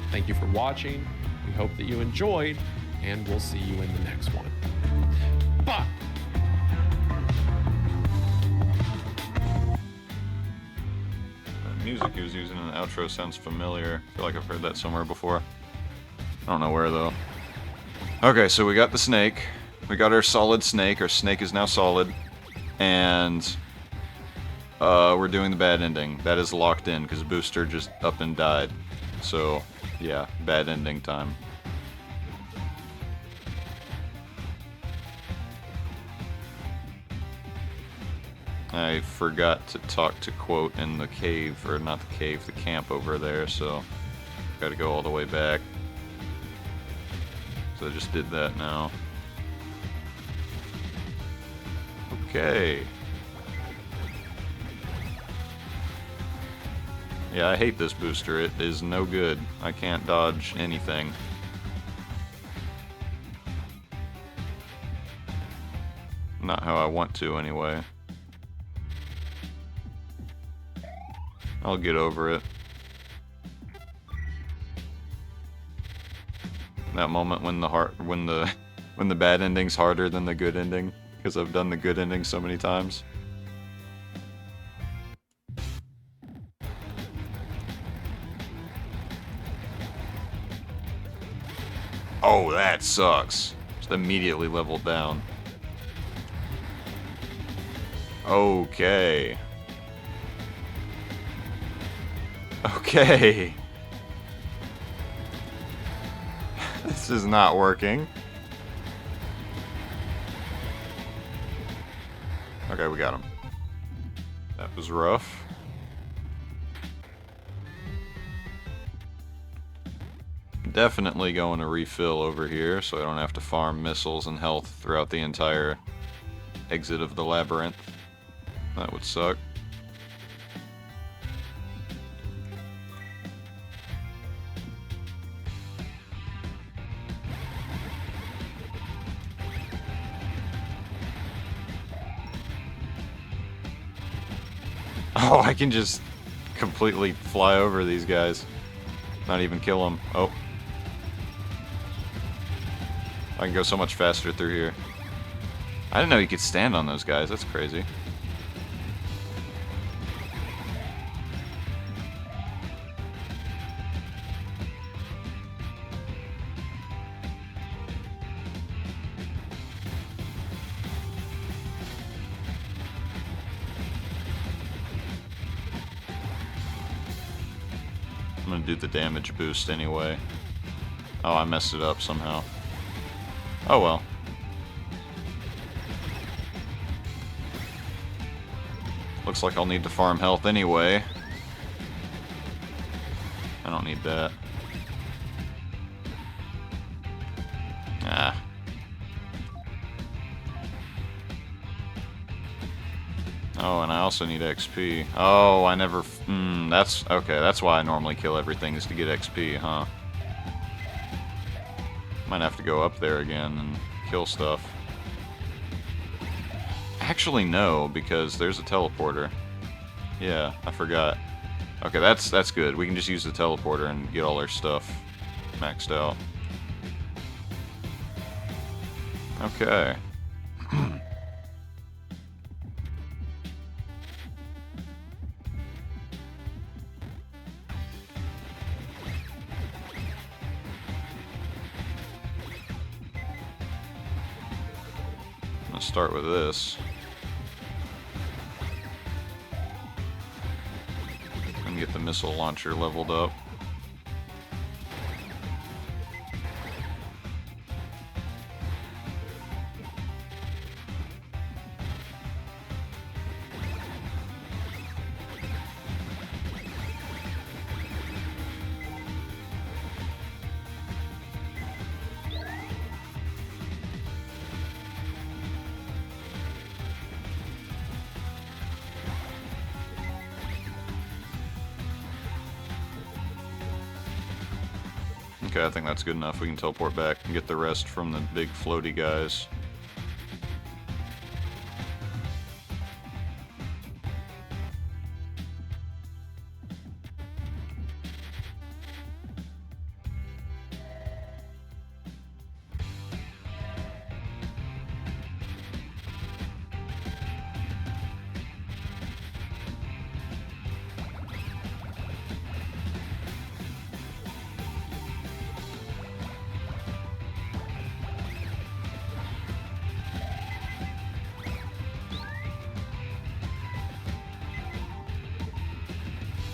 thank you for watching. We hope that you enjoyed, and we'll see you in the next one. Bye! The music he was using in the outro sounds familiar. I feel like I've heard that somewhere before. I don't know where, though. Okay, so we got the snake. We got our solid snake. Our snake is now solid. And we're doing the bad ending. That is locked in, because Booster just up and died. So, yeah, bad ending time. I forgot to talk to Quote in the cave, or not the cave, the camp over there, so gotta go all the way back. So I just did that now. Okay. Yeah, I hate this booster. It is no good. I can't dodge anything. Not how I want to, anyway. I'll get over it. That moment when the bad ending's harder than the good ending, because I've done the good ending so many times. Oh, that sucks. Just immediately leveled down. Okay. Okay. This is not working. Okay, we got him. That was rough. Definitely going to refill over here so I don't have to farm missiles and health throughout the entire exit of the labyrinth. That would suck. Oh, I can just completely fly over these guys. Not even kill them. Oh. I can go so much faster through here. I didn't know you could stand on those guys. That's crazy. I'm gonna do the damage boost anyway. Oh, I messed it up somehow. Oh well. Looks like I'll need to farm health anyway. I don't need that. Ah. Oh, and I also need XP. Oh, I never... that's... Okay, that's why I normally kill everything, is to get XP, huh? Might have to go up there again and kill stuff. Actually, no, because there's a teleporter. Yeah, I forgot. Okay, that's good. We can just use the teleporter and get all our stuff maxed out. Okay. Let's start with this. And get the missile launcher leveled up. Okay, I think that's good enough. We can teleport back and get the rest from the big floaty guys.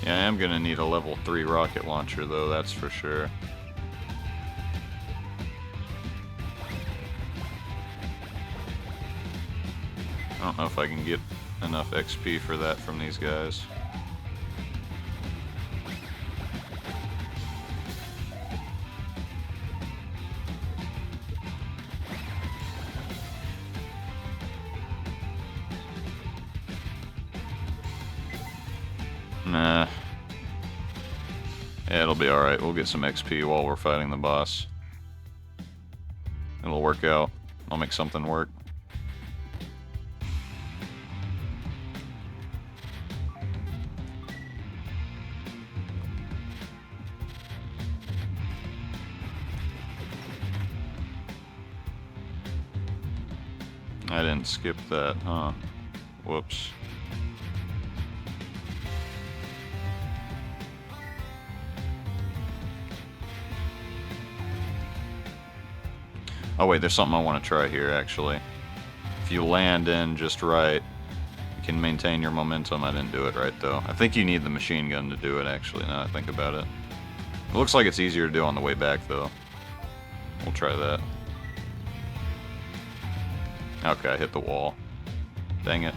Yeah, I am gonna need a level 3 rocket launcher though, that's for sure. I don't know if I can get enough XP for that from these guys. Nah. Yeah, it'll be alright. We'll get some XP while we're fighting the boss. It'll work out. I'll make something work. I didn't skip that, huh? Whoops. Oh wait, there's something I want to try here, actually. If you land in just right, you can maintain your momentum. I didn't do it right, though. I think you need the machine gun to do it, actually, now that I think about it. It looks like it's easier to do on the way back, though. We'll try that. Okay, I hit the wall. Dang it.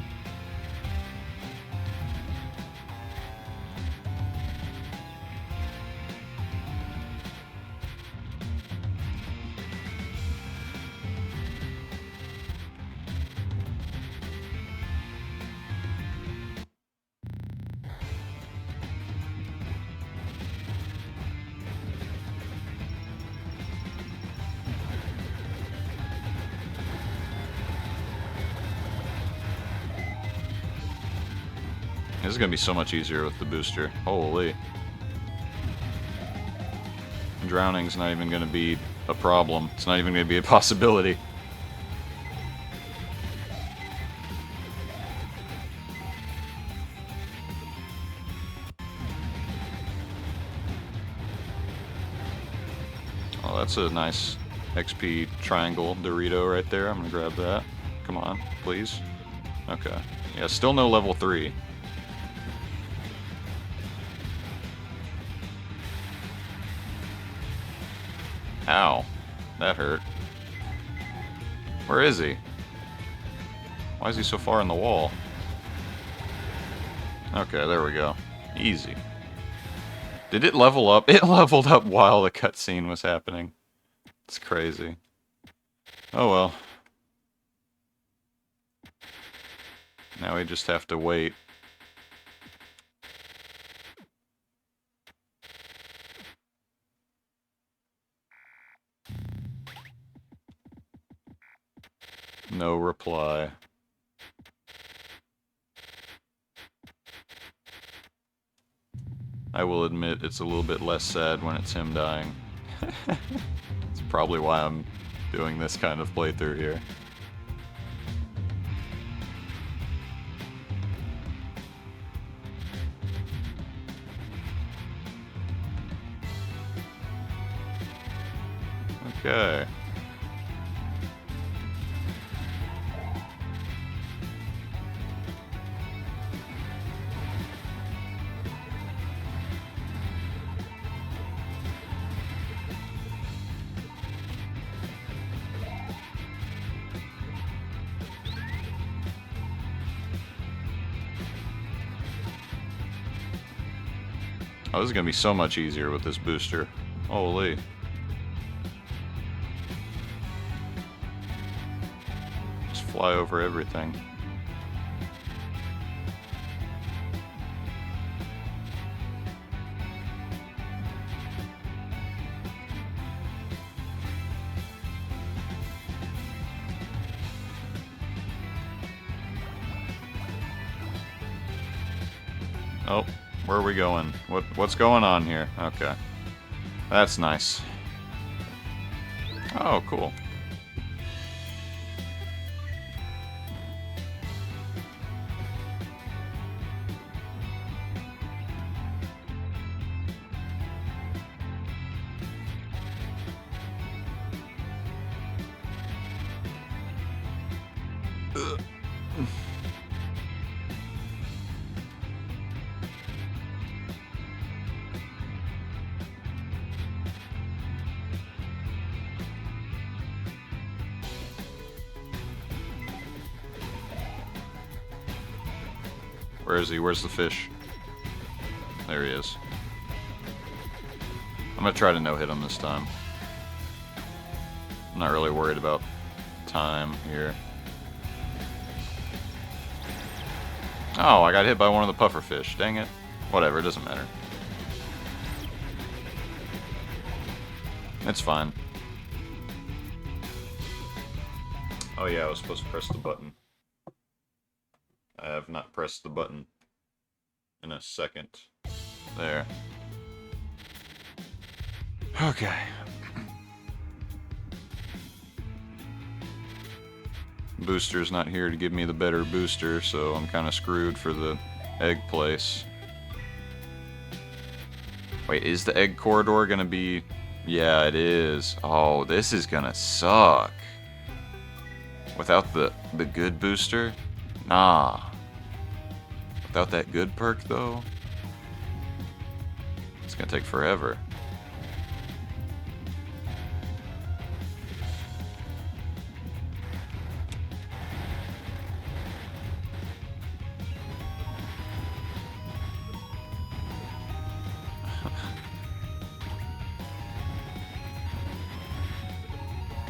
This is going to be so much easier with the booster. Holy. Drowning's not even going to be a problem. It's not even going to be a possibility. Oh, that's a nice XP triangle Dorito right there. I'm going to grab that. Come on, please. Okay. Yeah, still no level 3. Ow. That hurt. Where is he? Why is he so far in the wall? Okay, there we go. Easy. Did it level up? It leveled up while the cutscene was happening. It's crazy. Oh well. Now we just have to wait. No reply. I will admit it's a little bit less sad when it's him dying. It's probably why I'm doing this kind of playthrough here. Okay. Oh, this is gonna be so much easier with this booster. Holy. Just fly over everything. Oh. Where are we going? What's going on here? Okay. That's nice. Oh, cool. Where is he? Where's the fish? There he is. I'm gonna try to no-hit him this time. I'm not really worried about time here. Oh, I got hit by one of the puffer fish. Dang it. Whatever, it doesn't matter. It's fine. Oh yeah, I was supposed to press the button. I have not pressed the button in a second. There. Okay. Booster's not here to give me the better booster, so I'm kind of screwed for the egg place. Wait, is the egg corridor gonna be... Yeah, it is. Oh, this is gonna suck. Without the good booster? Nah. Without that good perk, though? It's gonna take forever.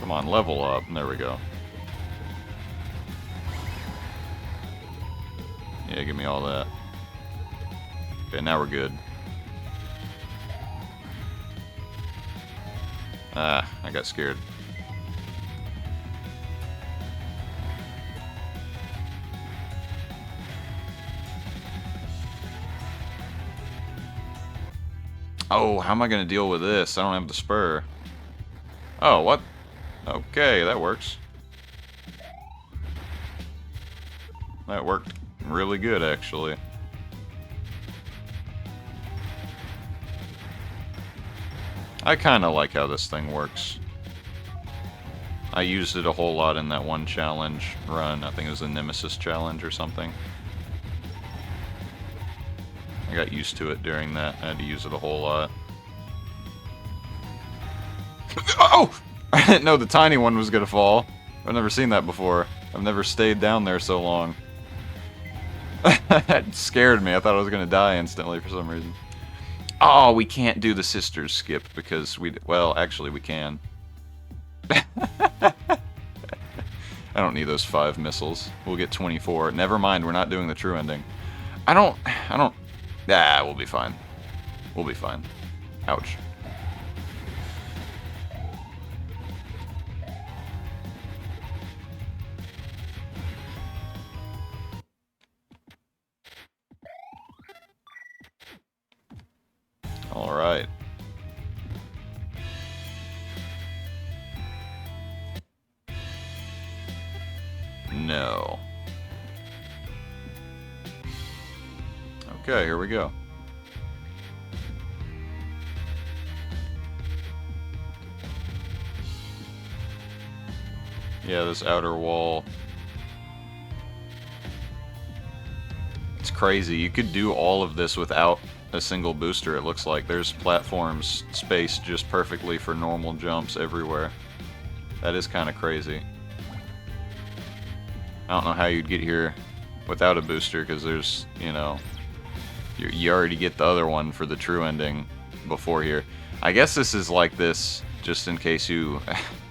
Come on, level up. There we go. Yeah, give me all that. Okay, now we're good. Ah, I got scared. Oh, how am I going to deal with this? I don't have the spur. Oh, what? Okay, that works. That worked really good, actually. I kind of like how this thing works. I used it a whole lot in that one challenge run. I think it was a Nemesis challenge or something. I got used to it during that. I had to use it a whole lot. Oh! I didn't know the tiny one was gonna fall. I've never seen that before. I've never stayed down there so long. That scared me. I thought I was gonna die instantly for some reason. Oh, we can't do the sisters skip because we... Well, actually we can. I don't need those 5 missiles. We'll get 24. Never mind, we're not doing the true ending. I don't... Ah, we'll be fine. We'll be fine. Ouch. Okay, here we go. Yeah, this outer wall. It's crazy. You could do all of this without a single booster, it looks like. There's platforms spaced just perfectly for normal jumps everywhere. That is kind of crazy. I don't know how you'd get here without a booster, because there's, you know, you already get the other one for the true ending before here. I guess this is like this just in case you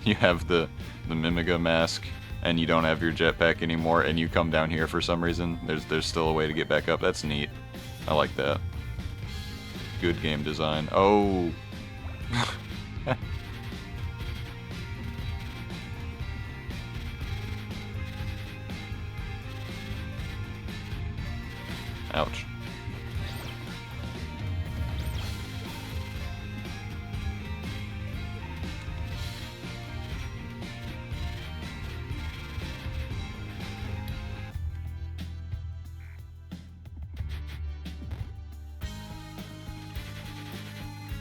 you have the Mimiga mask and you don't have your jetpack anymore and you come down here for some reason. There's still a way to get back up. That's neat. I like that. Good game design. Oh. Ouch.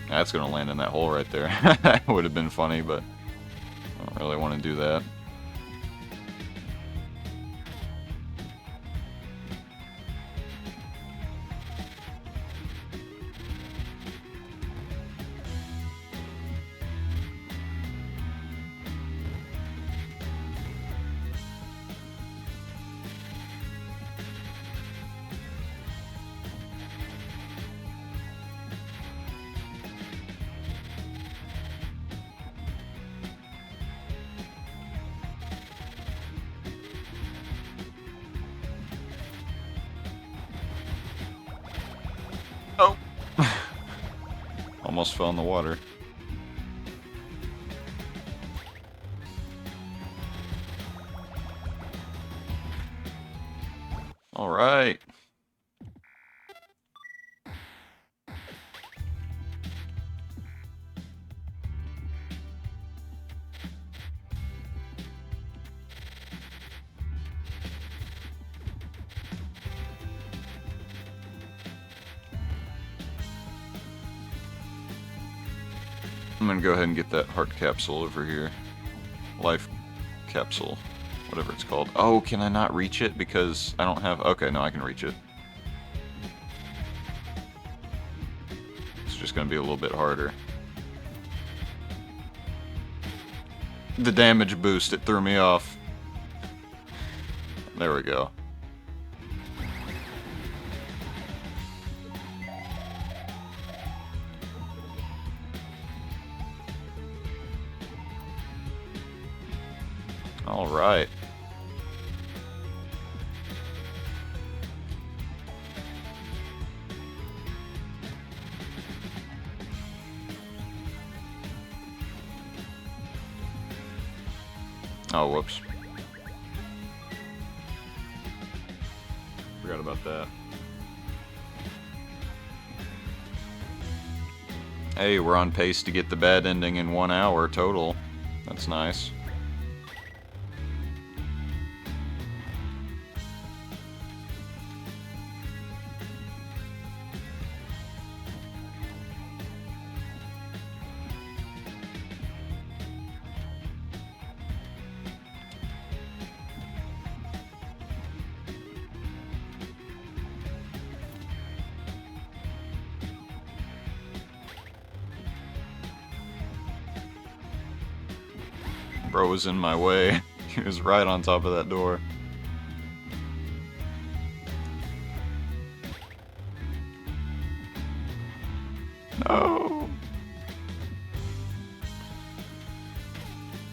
That's gonna land in that hole right there. That would have been funny, but I don't really want to do that. Oh! Almost fell in the water. All right. I'm gonna go ahead and get that heart capsule over here. Life capsule. Whatever it's called. Oh, can I not reach it because I don't have... Okay, no, I can reach it. It's just gonna be a little bit harder. The damage boost, it threw me off. There we go. All right. Oh, whoops. Forgot about that. Hey, we're on pace to get the bad ending in 1 hour total. That's nice. Bro was in my way. He was right on top of that door. No.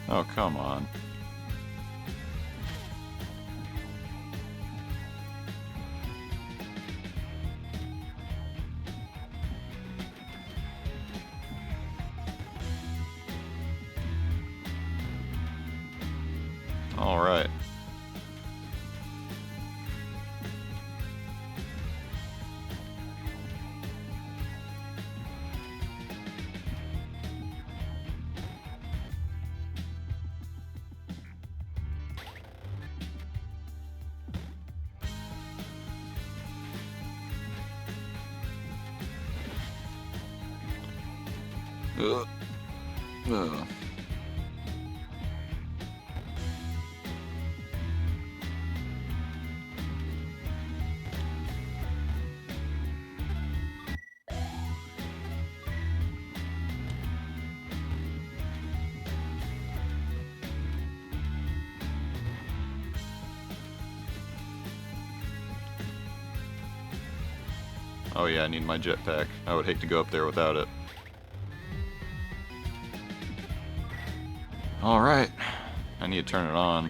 Oh, come on. All right. Ugh. Ugh. Oh yeah, I need my jetpack. I would hate to go up there without it. Alright. I need to turn it on.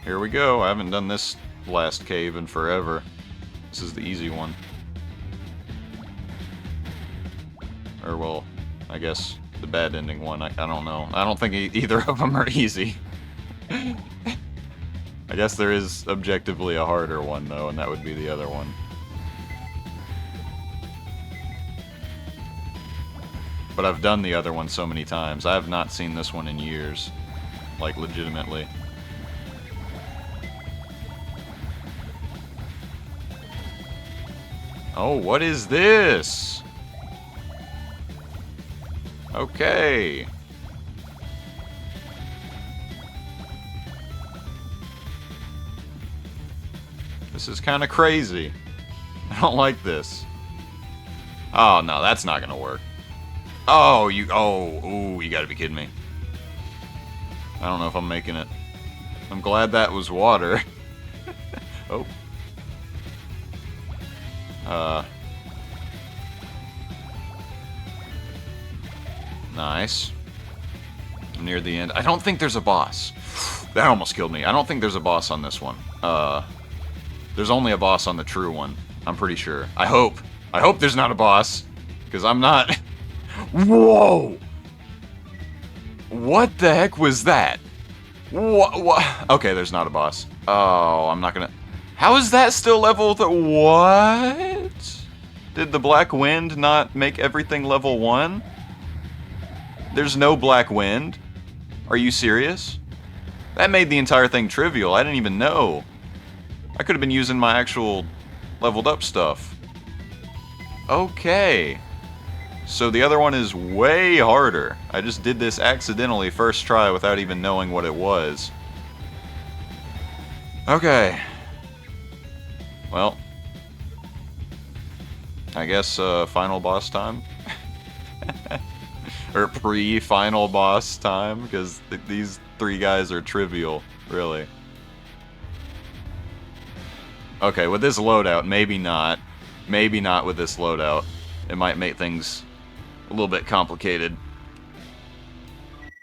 Here we go. I haven't done this last cave in forever. This is the easy one. Or, well, I guess the bad ending one. I don't know. I don't think either of them are easy. I guess there is objectively a harder one, though, and that would be the other one. But I've done the other one so many times. I have not seen this one in years. Like, legitimately. Oh, what is this? Okay. This is kind of crazy. I don't like this. Oh, no, that's not gonna work. Oh, you gotta be kidding me. I don't know if I'm making it. I'm glad that was water. Oh. Nice. I'm near the end. I don't think there's a boss. That almost killed me. I don't think there's a boss on this one. There's only a boss on the true one. I'm pretty sure. I hope. I hope there's not a boss. Because I'm not... Whoa! What the heck was that? What? Okay, there's not a boss. Oh, I'm not gonna... How is that still level... What? Did the Black Wind not make everything level 1? There's no Black Wind? Are you serious? That made the entire thing trivial. I didn't even know. I could have been using my actual leveled up stuff. Okay. So the other one is way harder. I just did this accidentally first try without even knowing what it was. Okay. Well. I guess final boss time? Or pre-final boss time? Because these three guys are trivial, really. Okay, with this loadout, maybe not. Maybe not with this loadout. It might make things a little bit complicated.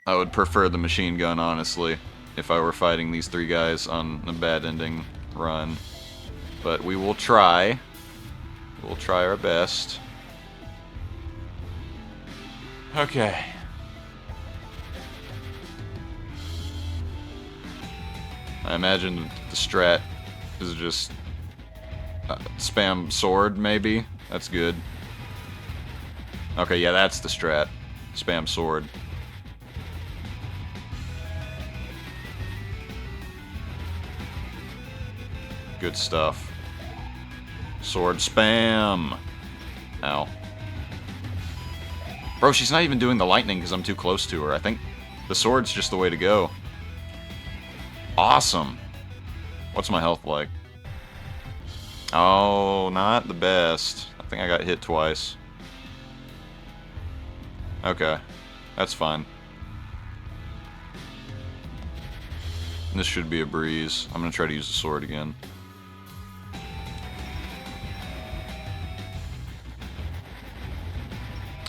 I would prefer the machine gun, honestly, if I were fighting these three guys on a bad ending run. But we will try. We'll try our best. Okay. I imagine the strat is just spam sword, maybe? That's good. Okay, yeah, that's the strat. Spam sword. Good stuff. Sword spam! Ow. Bro, she's not even doing the lightning because I'm too close to her. I think the sword's just the way to go. Awesome. What's my health like? Oh, not the best. I think I got hit twice. Okay. That's fine. This should be a breeze. I'm gonna try to use the sword again.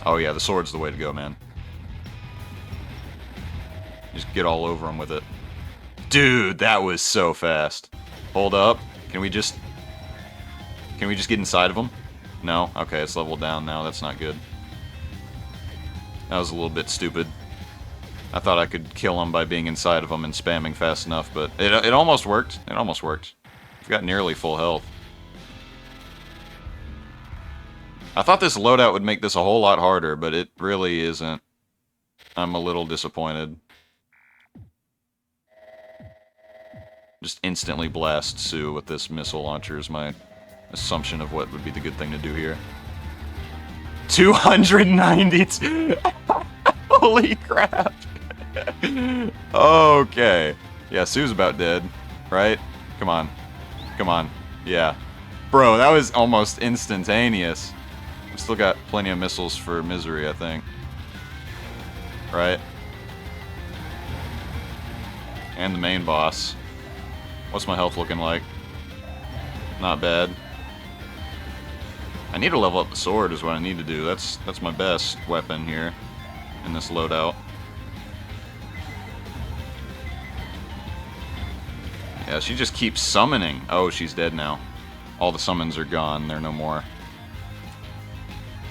Oh yeah, the sword's the way to go, man. Just get all over him with it. Dude, that was so fast. Hold up. Can we just get inside of him? No? Okay, it's leveled down now. That's not good. That was a little bit stupid. I thought I could kill him by being inside of him and spamming fast enough, but it almost worked. It almost worked. I've got nearly full health. I thought this loadout would make this a whole lot harder, but it really isn't. I'm a little disappointed. just instantly blast Sue with this missile launcher is my assumption of what would be the good thing to do here. 292! Holy crap! Okay. Yeah, Sue's about dead, right? Come on. Come on. Yeah. Bro, that was almost instantaneous. I've still got plenty of missiles for Misery, I think. Right? And the main boss. What's my health looking like? Not bad. I need to level up the sword is what I need to do. That's my best weapon here in this loadout. Yeah, she just keeps summoning. Oh, she's dead now. All the summons are gone. They're no more.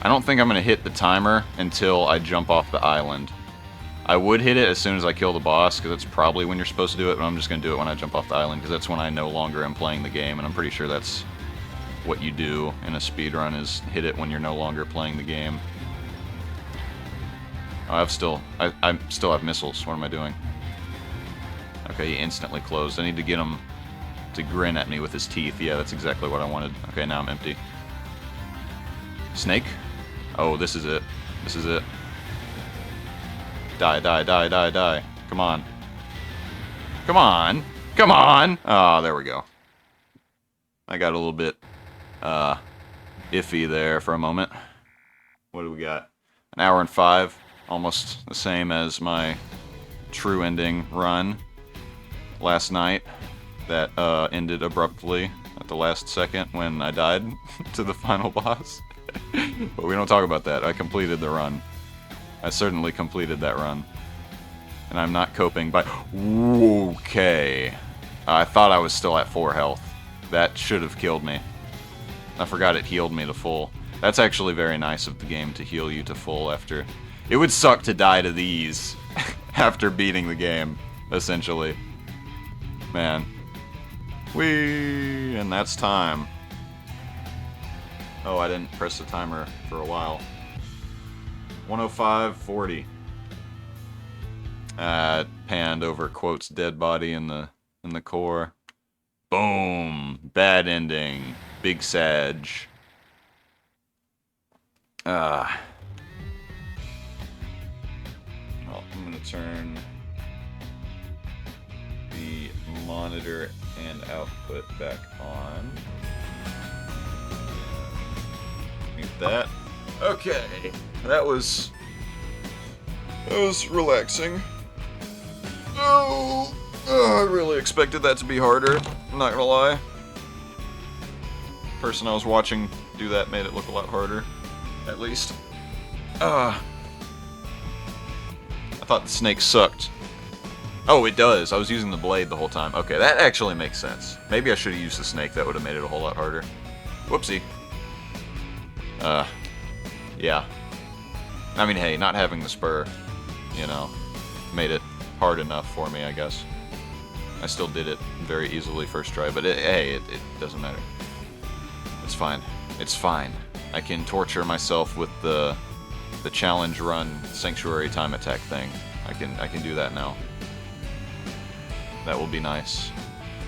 I don't think I'm going to hit the timer until I jump off the island. I would hit it as soon as I kill the boss, because that's probably when you're supposed to do it, but I'm just going to do it when I jump off the island, because that's when I no longer am playing the game, and I'm pretty sure that's what you do in a speedrun, is hit it when you're no longer playing the game. Oh, I still have missiles. What am I doing? Okay, he instantly closed. I need to get him to grin at me with his teeth. Yeah, that's exactly what I wanted. Okay, now I'm empty. Snake? Oh, this is it. This is it. Die, die, die, die, die. Come on. Come on. Come on! Oh, there we go. I got a little bit, iffy there for a moment. What do we got? An hour and 5. Almost the same as my true ending run last night. That, ended abruptly at the last second when I died to the final boss. But we don't talk about that. I completed the run. I certainly completed that run. And I'm not coping by... Okay. I thought I was still at 4 health. That should have killed me. I forgot it healed me to full. That's actually very nice of the game to heal you to full after... It would suck to die to these after beating the game, essentially. Man. Whee! And that's time. Oh, I didn't press the timer for a while. 105:40. Panned over Quote's dead body in the core. Boom! Bad ending. Big Sag. Well, I'm gonna turn the monitor and output back on. Mute that. Okay, that was relaxing. Oh, I really expected that to be harder. I'm not gonna lie. The person I was watching do that made it look a lot harder, at least. I thought the snake sucked. Oh, it does. I was using the blade the whole time. Okay, that actually makes sense. Maybe I should have used the snake. That would have made it a whole lot harder. Whoopsie. Yeah. I mean, hey, not having the spur, you know, made it hard enough for me, I guess. I still did it very easily first try, but hey, it doesn't matter. It's fine. It's fine. I can torture myself with the challenge run sanctuary time attack thing. I can do that now. That will be nice.